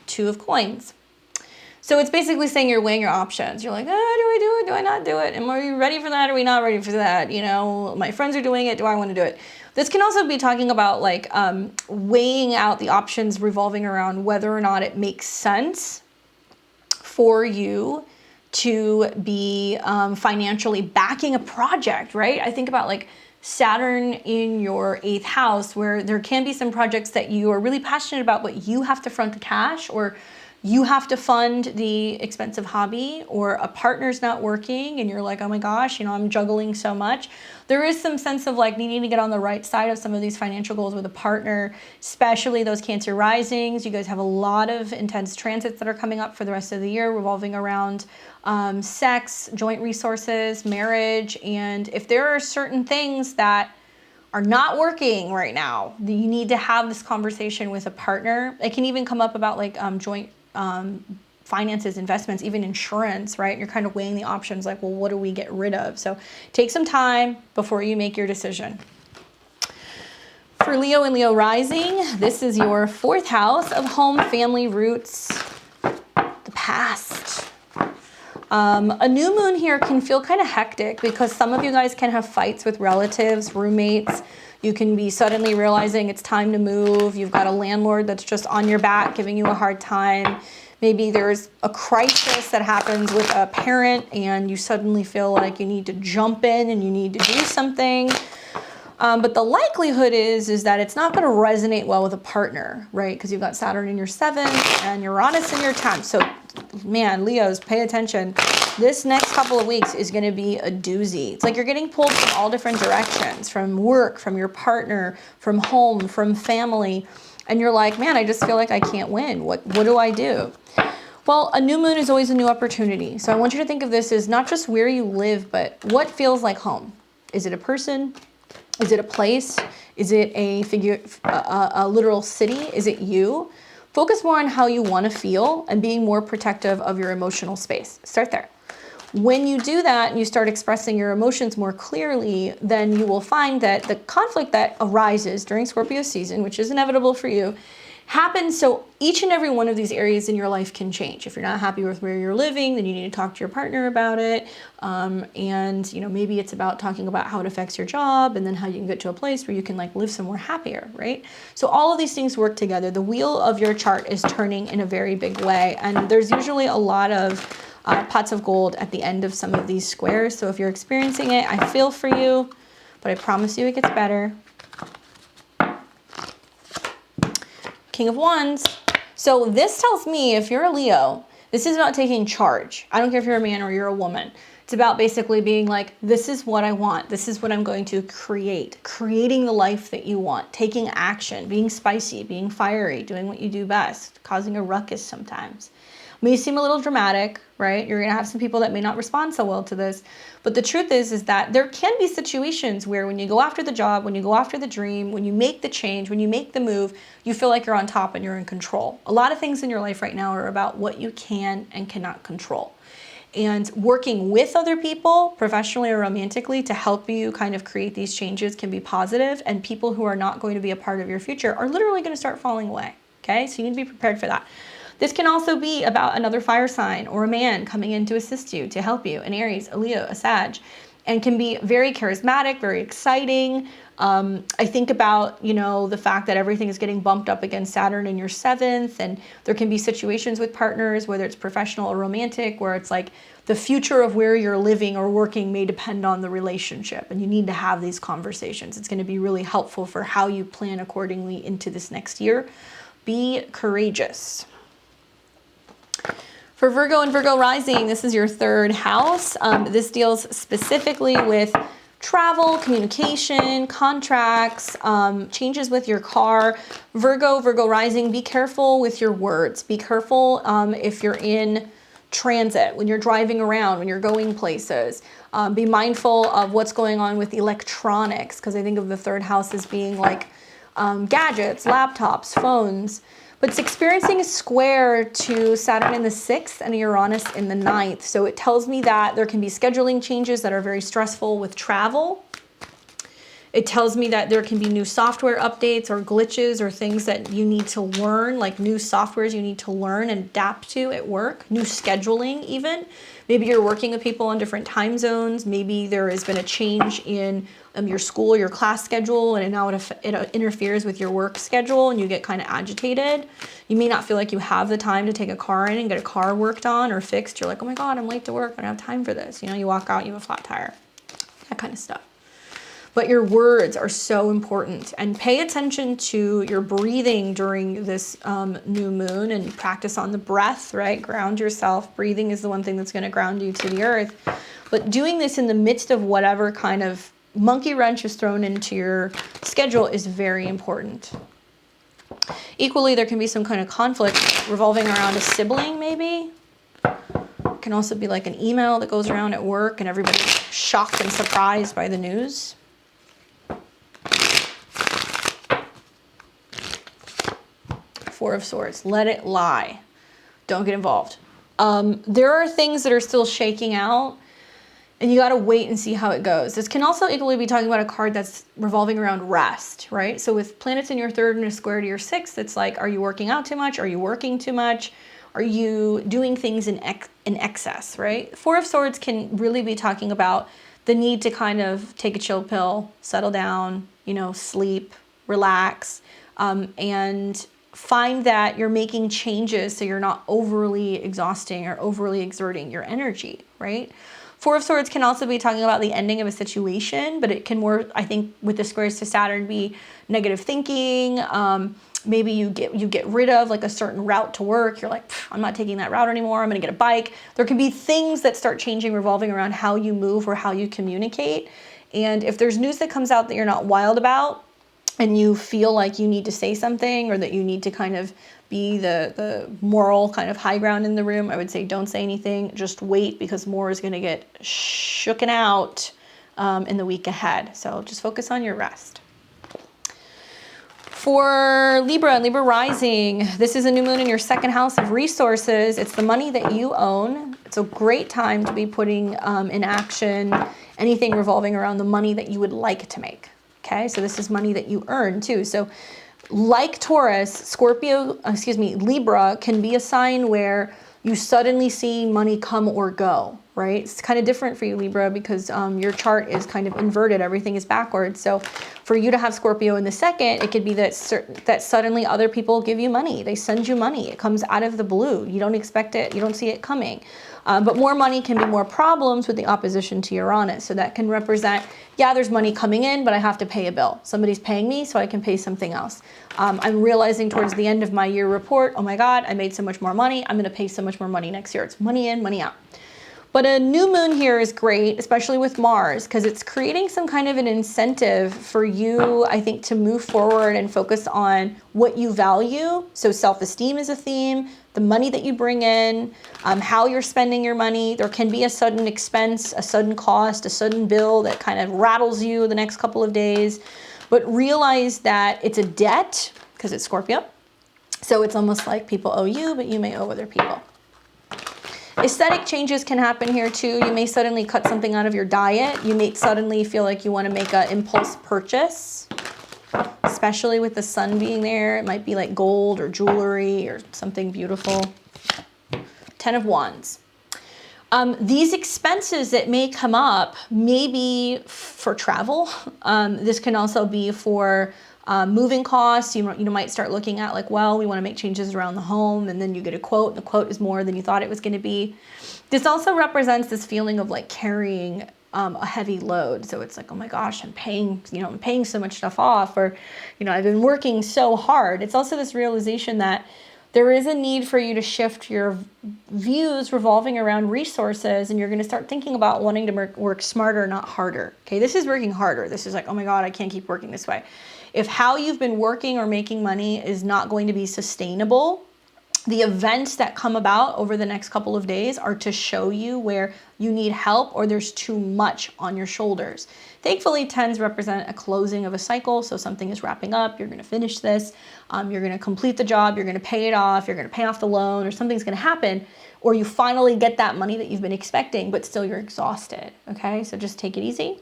2 of Coins. So it's basically saying you're weighing your options. You're like, oh, do I do it? Do I not do it? Am I ready for that? Are we not ready for that? You know, my friends are doing it. Do I want to do it? This can also be talking about like weighing out the options revolving around whether or not it makes sense for you to be financially backing a project, right? I think about like Saturn in your 8th house, where there can be some projects that you are really passionate about, but you have to front the cash, or you have to fund the expensive hobby, or a partner's not working and you're like, oh my gosh, you know, I'm juggling so much. There is some sense of like needing to get on the right side of some of these financial goals with a partner, especially those Cancer risings. You guys have a lot of intense transits that are coming up for the rest of the year revolving around sex, joint resources, marriage. And if there are certain things that are not working right now, you need to have this conversation with a partner. It can even come up about like joint finances, investments, even insurance, right? You're kind of weighing the options like, well, what do we get rid of? So take some time before you make your decision. For Leo and Leo rising, this is your 4th house of home, family, roots, the past. A new moon here can feel kind of hectic because some of you guys can have fights with relatives, roommates. You can be suddenly realizing it's time to move. You've got a landlord that's just on your back giving you a hard time. Maybe there's a crisis that happens with a parent and you suddenly feel like you need to jump in and you need to do something. But the likelihood is that it's not going to resonate well with a partner, right? Because you've got Saturn in your 7th and Uranus in your 10th. So, man, Leos, pay attention. This next couple of weeks is going to be a doozy. It's like you're getting pulled from all different directions, from work, from your partner, from home, from family. And you're like, man, I just feel like I can't win. What do I do? Well, a new moon is always a new opportunity. So I want you to think of this as not just where you live, but what feels like home. Is it a person? Is it a place? Is it a figure, a literal city? Is it you? Focus more on how you want to feel and being more protective of your emotional space. Start there. When you do that and you start expressing your emotions more clearly, then you will find that the conflict that arises during Scorpio season, which is inevitable for you, happens. So each and every one of these areas in your life can change. If you're not happy with where you're living, then you need to talk to your partner about it. And maybe it's about talking about how it affects your job and then how you can get to a place where you can like live somewhere happier, right? So all of these things work together. The wheel of your chart is turning in a very big way. And there's usually a lot of pots of gold at the end of some of these squares. So if you're experiencing it, I feel for you, but I promise you it gets better. King of Wands. So this tells me if you're a Leo, this is about taking charge. I don't care if you're a man or you're a woman. It's about basically being like, this is what I want. This is what I'm going to create. Creating the life that you want. Taking action. Being spicy. Being fiery. Doing what you do best. Causing a ruckus sometimes. May seem a little dramatic, right? You're going to have some people that may not respond so well to this. But the truth is that there can be situations where when you go after the job, when you go after the dream, when you make the change, when you make the move, you feel like you're on top and you're in control. A lot of things in your life right now are about what you can and cannot control. And working with other people, professionally or romantically, to help you kind of create these changes can be positive. And people who are not going to be a part of your future are literally going to start falling away. Okay, so you need to be prepared for that. This can also be about another fire sign or a man coming in to assist you, to help you, an Aries, a Leo, a Sag, and can be very charismatic, very exciting. I think about, the fact that everything is getting bumped up against Saturn in your 7th, and there can be situations with partners, whether it's professional or romantic, where it's like the future of where you're living or working may depend on the relationship, and you need to have these conversations. It's going to be really helpful for how you plan accordingly into this next year. Be courageous. For Virgo and Virgo rising, this is your 3rd house. This deals specifically with travel, communication, contracts, changes with your car. Virgo rising, be careful with your words. Be careful if you're in transit, when you're driving around, when you're going places. Be mindful of what's going on with electronics, because I think of the 3rd house as being like gadgets, laptops, phones. But it's experiencing a square to Saturn in the 6th and Uranus in the 9th. So it tells me that there can be scheduling changes that are very stressful with travel. It tells me that there can be new software updates or glitches or things that you need to learn, like new softwares you need to learn and adapt to at work, new scheduling even. Maybe you're working with people on different time zones. Maybe there has been a change in your school, your class schedule, and now it interferes with your work schedule and you get kind of agitated. You may not feel like you have the time to take a car in and get a car worked on or fixed. You're like, oh my God, I'm late to work. I don't have time for this. You walk out, you have a flat tire, that kind of stuff. But your words are so important, and pay attention to your breathing during this new moon and practice on the breath, right? Ground yourself. Breathing is the one thing that's going to ground you to the earth. But doing this in the midst of whatever kind of monkey wrench is thrown into your schedule is very important. Equally, there can be some kind of conflict revolving around a sibling, maybe. It can also be like an email that goes around at work and everybody's shocked and surprised by the news. Four of Swords. Let it lie. Don't get involved. There are things that are still shaking out, and you got to wait and see how it goes. This can also equally be talking about a card that's revolving around rest, right? So with planets in your third and a square to your sixth, it's like, are you working out too much? Are you working too much? Are you doing things in excess, right? Four of Swords can really be talking about the need to kind of take a chill pill, settle down, you know, sleep, relax, and find that you're making changes so you're not overly exhausting or overly exerting your energy, right? Four of Swords can also be talking about the ending of a situation, but it can more, I think, with the squares to Saturn, be negative thinking. Maybe you get rid of like a certain route to work. You're like, I'm not taking that route anymore. I'm going to get a bike. There can be things that start changing, revolving around how you move or how you communicate. And if there's news that comes out that you're not wild about, and you feel like you need to say something, or that you need to kind of be the moral kind of high ground in the room, I would say don't say anything. Just wait, because more is going to get shooken out in the week ahead. So just focus on your rest. For Libra and Libra rising, this is a new moon in your second house of resources. It's the money that you own. It's a great time to be putting in action anything revolving around the money that you would like to make. Okay, so this is money that you earn too. So like Taurus, Libra can be a sign where you suddenly see money come or go, right? It's kind of different for you, Libra, because your chart is kind of inverted. Everything is backwards. So for you to have Scorpio in the second, it could be that suddenly other people give you money. They send you money. It comes out of the blue. You don't expect it. You don't see it coming. But more money can be more problems with the opposition to Uranus. So that can represent, yeah, there's money coming in, but I have to pay a bill. Somebody's paying me so I can pay something else. I'm realizing towards the end of my year report, oh my God, I made so much more money. I'm going to pay so much more money next year. It's money in, money out. But a new moon here is great, especially with Mars, because it's creating some kind of an incentive for you, I think, to move forward and focus on what you value. So self-esteem is a theme, the money that you bring in, how you're spending your money. There can be a sudden expense, a sudden cost, a sudden bill that kind of rattles you the next couple of days. But realize that it's a debt, because it's Scorpio. So it's almost like people owe you, but you may owe other people. Aesthetic changes can happen here too. You may suddenly cut something out of your diet. You may suddenly feel like you want to make an impulse purchase, especially with the sun being there. It might be like gold or jewelry or something beautiful. 10 of Wands. These expenses that may come up may be for travel. This can also be for moving costs. You might start looking at like, well, we want to make changes around the home, and then you get a quote, and the quote is more than you thought it was going to be. This also represents this feeling of like carrying a heavy load. So it's like, oh my gosh, I'm paying so much stuff off, or, I've been working so hard. It's also this realization that there is a need for you to shift your views revolving around resources, and you're going to start thinking about wanting to work smarter, not harder. Okay, this is working harder. This is like, oh my God, I can't keep working this way. If how you've been working or making money is not going to be sustainable, the events that come about over the next couple of days are to show you where you need help or there's too much on your shoulders. Thankfully, 10s represent a closing of a cycle. So something is wrapping up. You're going to finish this. You're going to complete the job. You're going to pay it off. You're going to pay off the loan, or something's going to happen. Or you finally get that money that you've been expecting, but still you're exhausted. Okay, so just take it easy.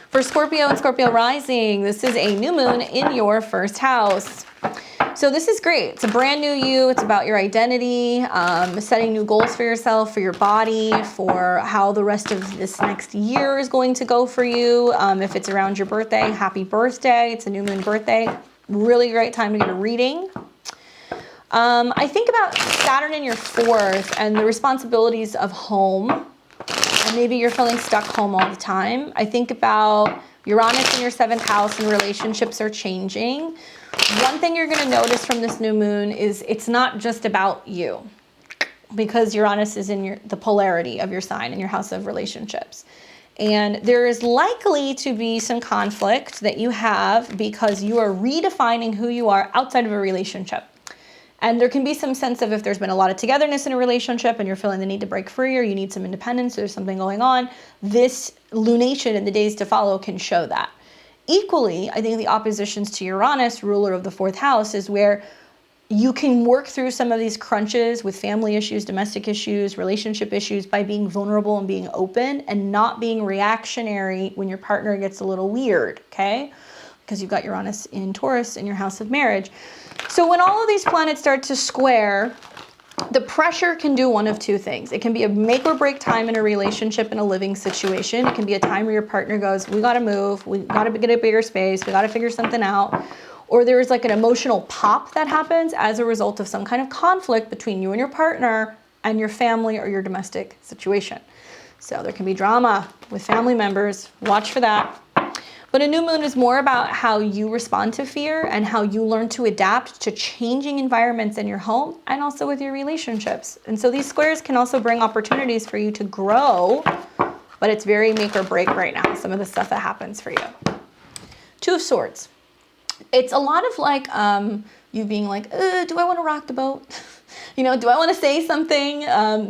For Scorpio and Scorpio rising, this is a new moon in your first house. So this is great. It's a brand new you. It's about your identity, setting new goals for yourself, for your body, for how the rest of this next year is going to go for you. If it's around your birthday, happy birthday. It's a new moon birthday. Really great time to get a reading. I think about Saturn in your fourth and the responsibilities of home. And maybe you're feeling stuck home all the time. I think about Uranus in your seventh house and relationships are changing. One thing you're going to notice from this new moon is it's not just about you, because Uranus is in the polarity of your sign in your house of relationships. And there is likely to be some conflict that you have because you are redefining who you are outside of a relationship. And there can be some sense of if there's been a lot of togetherness in a relationship and you're feeling the need to break free, or you need some independence, or there's something going on, this lunation in the days to follow can show that. equally, I think the oppositions to Uranus, ruler of the 4th house, is where you can work through some of these crunches with family issues, domestic issues, relationship issues by being vulnerable and being open and not being reactionary when your partner gets a little weird, okay? Because you've got Uranus in Taurus in your house of marriage. So when all of these planets start to square, the pressure can do one of two things. It can be a make or break time in a relationship, in a living situation. It can be a time where your partner goes, we got to move, we got to get a bigger space, we got to figure something out. Or there's like an emotional pop that happens as a result of some kind of conflict between you and your partner and your family or your domestic situation. So there can be drama with family members. Watch for that. But a new moon is more about how you respond to fear and how you learn to adapt to changing environments in your home and also with your relationships. And so these squares can also bring opportunities for you to grow, but it's very make or break right now, some of the stuff that happens for you. 2 of Swords. It's a lot of like you being like, do I want to rock the boat? You know, do I want to say something?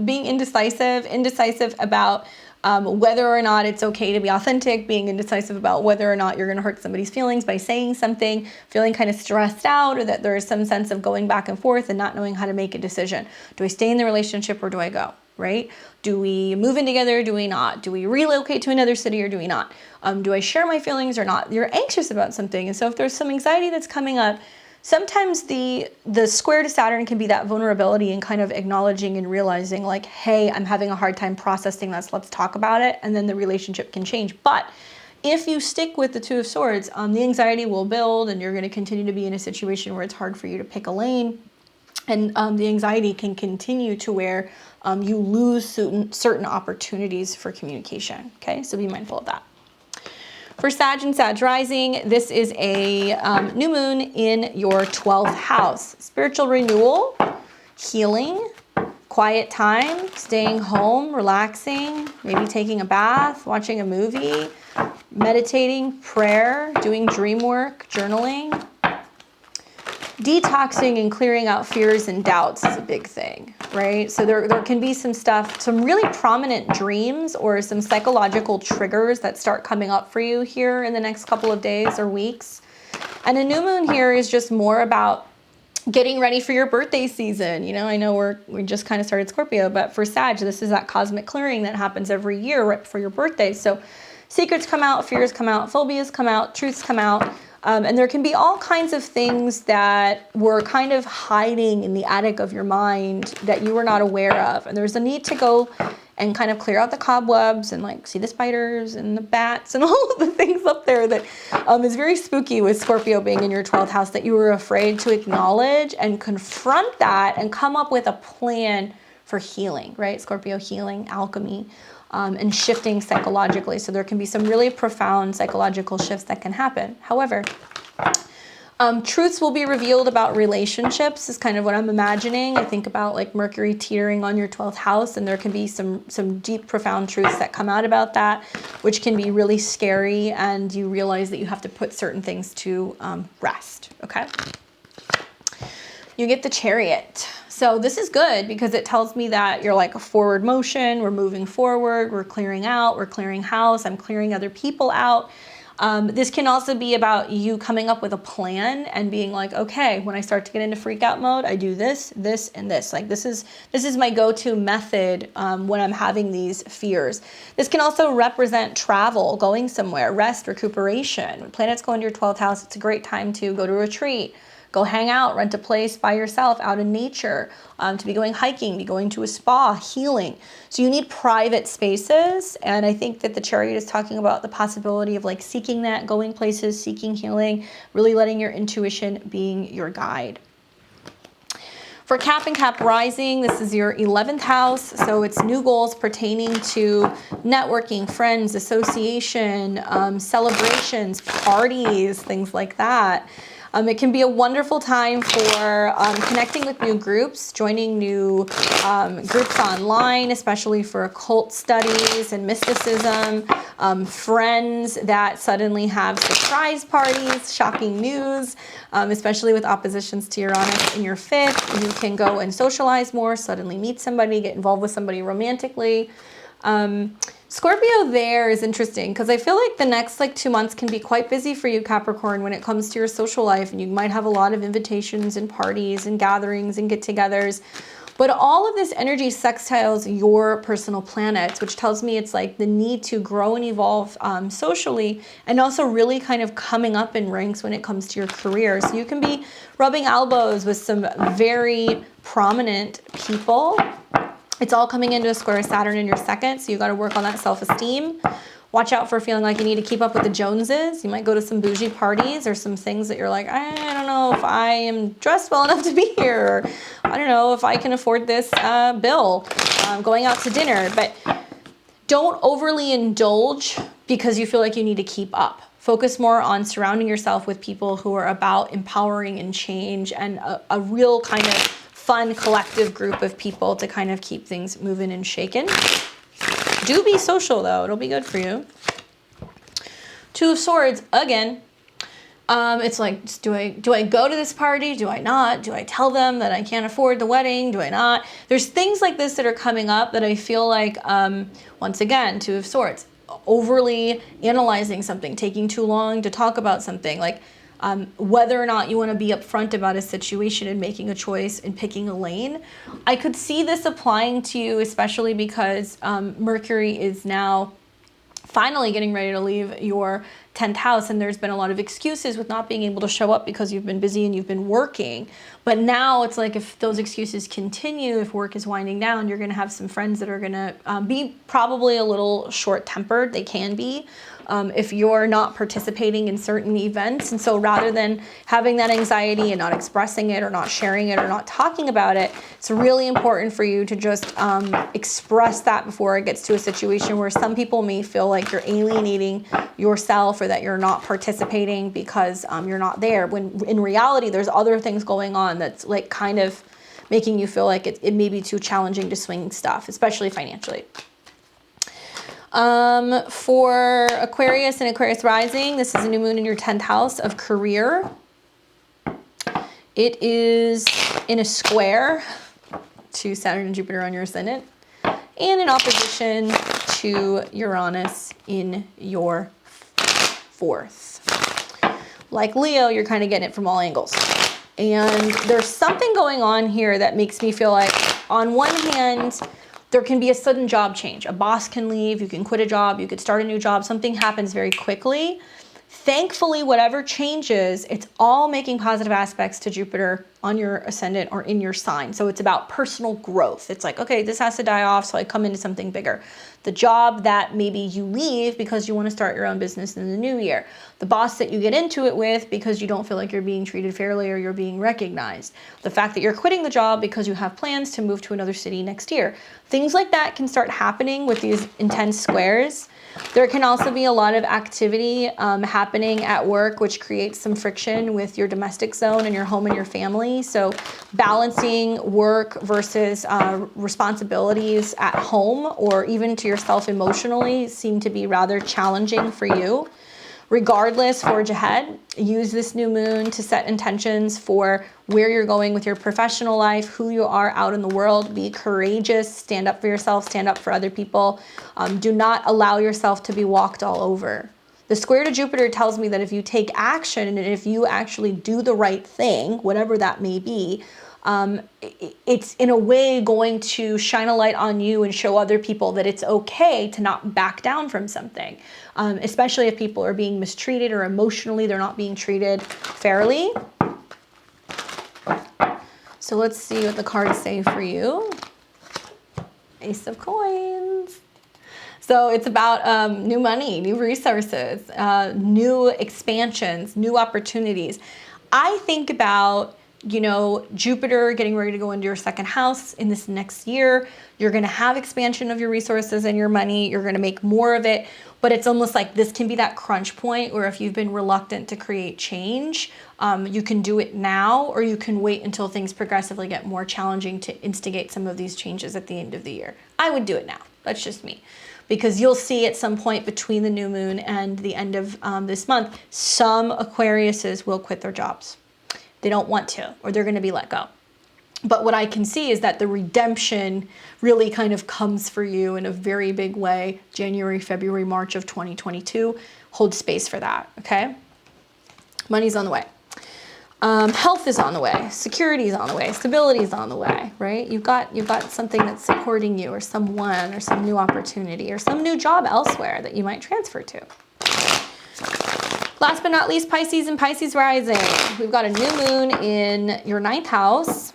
Being indecisive about whether or not it's okay to be authentic, being indecisive about whether or not you're going to hurt somebody's feelings by saying something, feeling kind of stressed out, or that there is some sense of going back and forth and not knowing how to make a decision. Do I stay in the relationship or do I go? Right? Do we move in together? Do we not? Do we relocate to another city or do we not? Do I share my feelings or not? You're anxious about something. And so if there's some anxiety that's coming up, sometimes the square to Saturn can be that vulnerability and kind of acknowledging and realizing like, hey, I'm having a hard time processing this. Let's talk about it. And then the relationship can change. But if you stick with the 2 of Swords, the anxiety will build and you're going to continue to be in a situation where it's hard for you to pick a lane. And the anxiety can continue to where you lose certain opportunities for communication. Okay, so be mindful of that. For Sag and Sag rising, this is a new moon in your 12th house. Spiritual renewal, healing, quiet time, staying home, relaxing, maybe taking a bath, watching a movie, meditating, prayer, doing dream work, journaling. Detoxing and clearing out fears and doubts is a big thing, right? So there can be some stuff, some really prominent dreams or some psychological triggers that start coming up for you here in the next couple of days or weeks. And a new moon here is just more about getting ready for your birthday season. You know, I know we just kind of started Scorpio, but for Sag, this is that cosmic clearing that happens every year right before your birthday. So secrets come out, fears come out, phobias come out, truths come out. And there can be all kinds of things that were kind of hiding in the attic of your mind that you were not aware of. And there's a need to go and kind of clear out the cobwebs and like see the spiders and the bats and all of the things up there that is very spooky with Scorpio being in your 12th house, that you were afraid to acknowledge and confront that and come up with a plan for healing, right? Scorpio, healing, alchemy. And shifting psychologically. So there can be some really profound psychological shifts that can happen. However, truths will be revealed about relationships is kind of what I'm imagining. I think about like Mercury teetering on your 12th house, and there can be some deep, profound truths that come out about that, which can be really scary, and you realize that you have to put certain things to rest, okay? You get the Chariot. So this is good because it tells me that you're like a forward motion, we're moving forward, we're clearing out, we're clearing house, I'm clearing other people out. This can also be about you coming up with a plan and being like, okay, when I start to get into freak out mode, I do this, this, and this. Like this is my go-to method when I'm having these fears. This can also represent travel, going somewhere, rest, recuperation. When planets go into your 12th house, it's a great time to go to a retreat. Go hang out, rent a place by yourself out in nature, to be going hiking, be going to a spa, healing. So you need private spaces. And I think that the Chariot is talking about the possibility of like seeking that, going places, seeking healing, really letting your intuition being your guide. For Cap and Cap rising, this is your 11th house. So it's new goals pertaining to networking, friends, association, celebrations, parties, things like that. It can be a wonderful time for connecting with new groups, joining new groups online, especially for occult studies and mysticism, friends that suddenly have surprise parties, shocking news, especially with oppositions to Uranus in your 5th. You can go and socialize more, suddenly meet somebody, get involved with somebody romantically. Scorpio there is interesting because I feel like the next like 2 months can be quite busy for you, Capricorn, when it comes to your social life, and you might have a lot of invitations and parties and gatherings and get-togethers. But all of this energy sextiles your personal planets, which tells me it's like the need to grow and evolve socially, and also really kind of coming up in ranks when it comes to your career. So you can be rubbing elbows with some very prominent people. It's all coming into a square of Saturn in your second, so you got to work on that self-esteem. Watch out for feeling like you need to keep up with the Joneses. You might go to some bougie parties or some things that you're like, I don't know if I am dressed well enough to be here. Or, I don't know if I can afford this bill going out to dinner. But don't overly indulge because you feel like you need to keep up. Focus more on surrounding yourself with people who are about empowering and change, and a real kind of fun collective group of people to kind of keep things moving and shaking. Do be social though, it'll be good for you. Two of Swords, again, it's like, do I go to this party? Do I not? Do I tell them that I can't afford the wedding? Do I not? There's things like this that are coming up that I feel like, once again, Two of Swords, overly analyzing something, taking too long to talk about something, like whether or not you want to be upfront about a situation and making a choice and picking a lane. I could see this applying to you, especially because Mercury is now finally getting ready to leave your 10th house, and there's been a lot of excuses with not being able to show up because you've been busy and you've been working. But now it's like, if those excuses continue, if work is winding down, you're going to have some friends that are going to be probably a little short-tempered. They can be. If you're not participating in certain events. And so rather than having that anxiety and not expressing it or not sharing it or not talking about it, it's really important for you to just express that before it gets to a situation where some people may feel like you're alienating yourself or that you're not participating because you're not there. When in reality, there's other things going on that's like kind of making you feel like it may be too challenging to swing stuff, especially financially. For Aquarius and Aquarius rising, this is a new moon in your 10th house of career. It is in a square to Saturn and Jupiter on your ascendant, and in opposition to Uranus in your 4th. Like Leo, you're kind of getting it from all angles. And there's something going on here that makes me feel like, on one hand, there can be a sudden job change. A boss can leave, you can quit a job, you could start a new job, something happens very quickly. Thankfully, whatever changes, it's all making positive aspects to Jupiter on your ascendant or in your sign. So it's about personal growth. It's like, okay, this has to die off, so I come into something bigger. The job that maybe you leave because you want to start your own business in the new year. The boss that you get into it with because you don't feel like you're being treated fairly or you're being recognized. The fact that you're quitting the job because you have plans to move to another city next year. Things like that can start happening with these intense squares. There can also be a lot of activity happening at work, which creates some friction with your domestic zone and your home and your family. So balancing work versus responsibilities at home or even to yourself emotionally seem to be rather challenging for you. Regardless, forge ahead. Use this new moon to set intentions for where you're going with your professional life, who you are out in the world. Be courageous, stand up for yourself, stand up for other people. Do not allow yourself to be walked all over. The square to Jupiter tells me that if you take action and if you actually do the right thing, whatever that may be, it's in a way going to shine a light on you and show other people that it's okay to not back down from something, especially if people are being mistreated or emotionally they're not being treated fairly. So let's see what the cards say for you. Ace of Coins. So it's about new money, new resources, new expansions, new opportunities. I think about, you know, Jupiter getting ready to go into your second house in this next year. You're going to have expansion of your resources and your money. You're going to make more of it. But it's almost like this can be that crunch point where if you've been reluctant to create change, you can do it now, or you can wait until things progressively get more challenging to instigate some of these changes at the end of the year. I would do it now. That's just me. Because you'll see at some point between the new moon and the end of this month, some Aquariuses will quit their jobs. They don't want to, or they're going to be let go. But what I can see is that the redemption really kind of comes for you in a very big way. January, February, March of 2022. Hold space for that, okay? Money's on the way. Health is on the way. Security is on the way. Stability is on the way, right? You've got something that's supporting you, or someone, or some new opportunity, or some new job elsewhere that you might transfer to. Last but not least, Pisces and Pisces rising. We've got a new moon in your 9th house,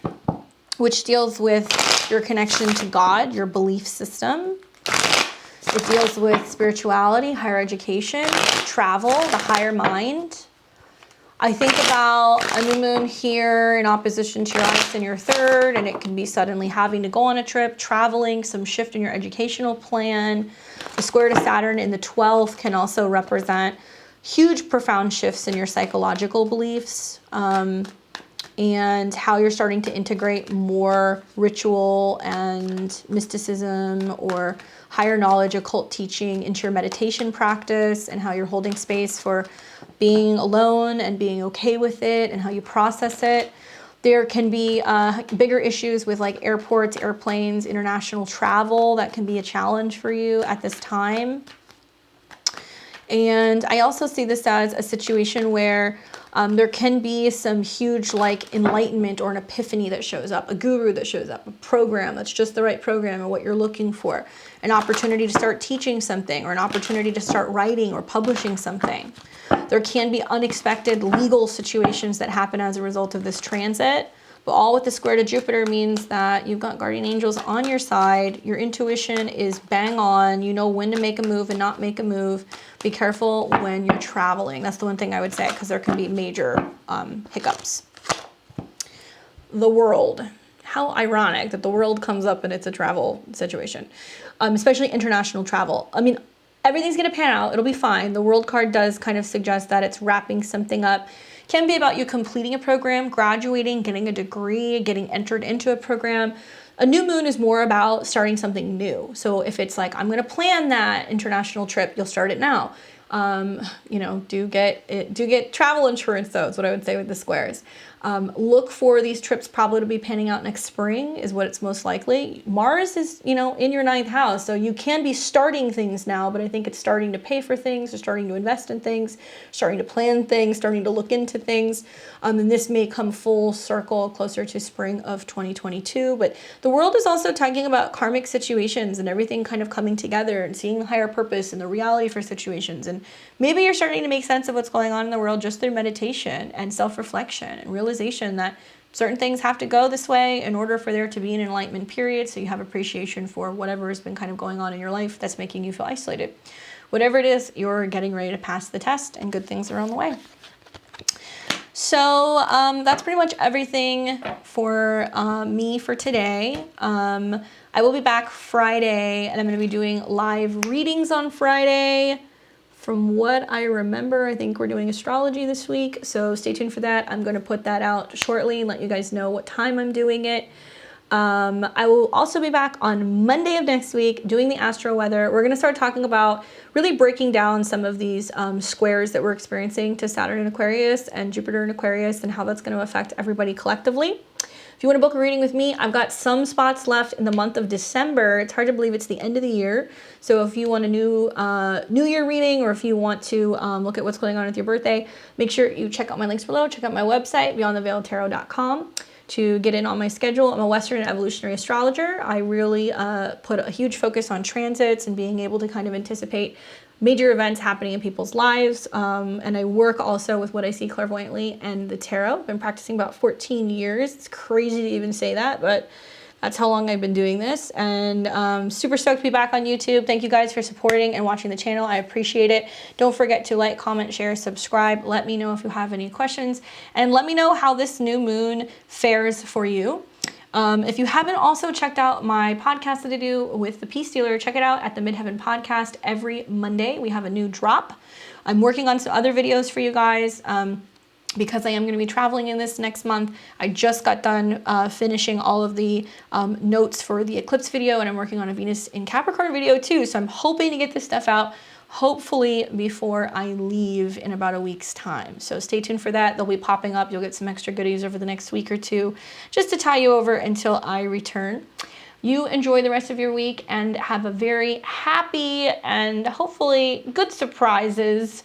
which deals with your connection to God, your belief system. It deals with spirituality, higher education, travel, the higher mind. I think about a new moon here in opposition to Uranus in your 3rd, and it can be suddenly having to go on a trip, traveling, some shift in your educational plan. The square to Saturn in the 12th can also represent huge, profound shifts in your psychological beliefs, and how you're starting to integrate more ritual and mysticism or higher knowledge, occult teaching into your meditation practice, and how you're holding space for being alone and being okay with it, and how you process it. There can be bigger issues with like airports, airplanes, international travel that can be a challenge for you at this time. And I also see this as a situation where there can be some huge like enlightenment or an epiphany that shows up, a guru that shows up, a program that's just the right program or what you're looking for, an opportunity to start teaching something, or an opportunity to start writing or publishing something. There can be unexpected legal situations that happen as a result of this transit. But all with the square to Jupiter means that you've got guardian angels on your side. Your intuition is bang on. You know when to make a move and not make a move. Be careful when you're traveling. That's the one thing I would say, because there can be major hiccups. The world. How ironic that the world comes up and it's a travel situation, especially international travel. I mean, everything's going to pan out. It'll be fine. The world card does kind of suggest that it's wrapping something up. Can be about you completing a program, graduating, getting a degree, getting entered into a program. A new moon is more about starting something new. So if it's like, I'm going to plan that international trip, you'll start it now. You know, do get travel insurance though, is what I would say with the squares. Look for these trips probably to be panning out next spring is what it's most likely. Mars is, you know, in your 9th house. So you can be starting things now, but I think it's starting to pay for things, or starting to invest in things, starting to plan things, starting to look into things. And this may come full circle closer to spring of 2022. But the world is also talking about karmic situations and everything kind of coming together and seeing the higher purpose and the reality for situations. And maybe you're starting to make sense of what's going on in the world just through meditation and self-reflection and realization that certain things have to go this way in order for there to be an enlightenment period, so you have appreciation for whatever has been kind of going on in your life that's making you feel isolated. Whatever it is, you're getting ready to pass the test, and good things are on the way. So that's pretty much everything for me for today. I will be back Friday, and I'm going to be doing live readings on Friday. From what I remember, I think we're doing astrology this week, so stay tuned for that. I'm going to put that out shortly and let you guys know what time I'm doing it. I will also be back on Monday of next week doing the astro weather. We're going to start talking about really breaking down some of these squares that we're experiencing to Saturn in Aquarius and Jupiter in Aquarius, and how that's going to affect everybody collectively. If you want to book a reading with me, I've got some spots left in the month of December. It's hard to believe it's the end of the year. So if you want a new year reading, or if you want to look at what's going on with your birthday, make sure you check out my links below. Check out my website, beyondtheveiledtarot.com, to get in on my schedule. I'm a Western and evolutionary astrologer. I really put a huge focus on transits and being able to kind of anticipate major events happening in people's lives. And I work also with what I see clairvoyantly and the tarot. I've been practicing about 14 years. It's crazy to even say that, but that's how long I've been doing this. And super stoked to be back on YouTube. Thank you guys for supporting and watching the channel. I appreciate it. Don't forget to like, comment, share, subscribe. Let me know if you have any questions, and let me know how this new moon fares for you. If you haven't also checked out my podcast that I do with the Peace Dealer, check it out at the Midheaven Podcast. Every Monday we have a new drop. I'm working on some other videos for you guys because I am going to be traveling in this next month. I just got done finishing all of the notes for the eclipse video, and I'm working on a Venus in Capricorn video too. So I'm hoping to get this stuff out hopefully before I leave in about a week's time. So stay tuned for that. They'll be popping up. You'll get some extra goodies over the next week or two just to tie you over until I return. You enjoy the rest of your week and have a very happy and hopefully good surprises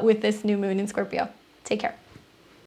with this new moon in Scorpio. Take care.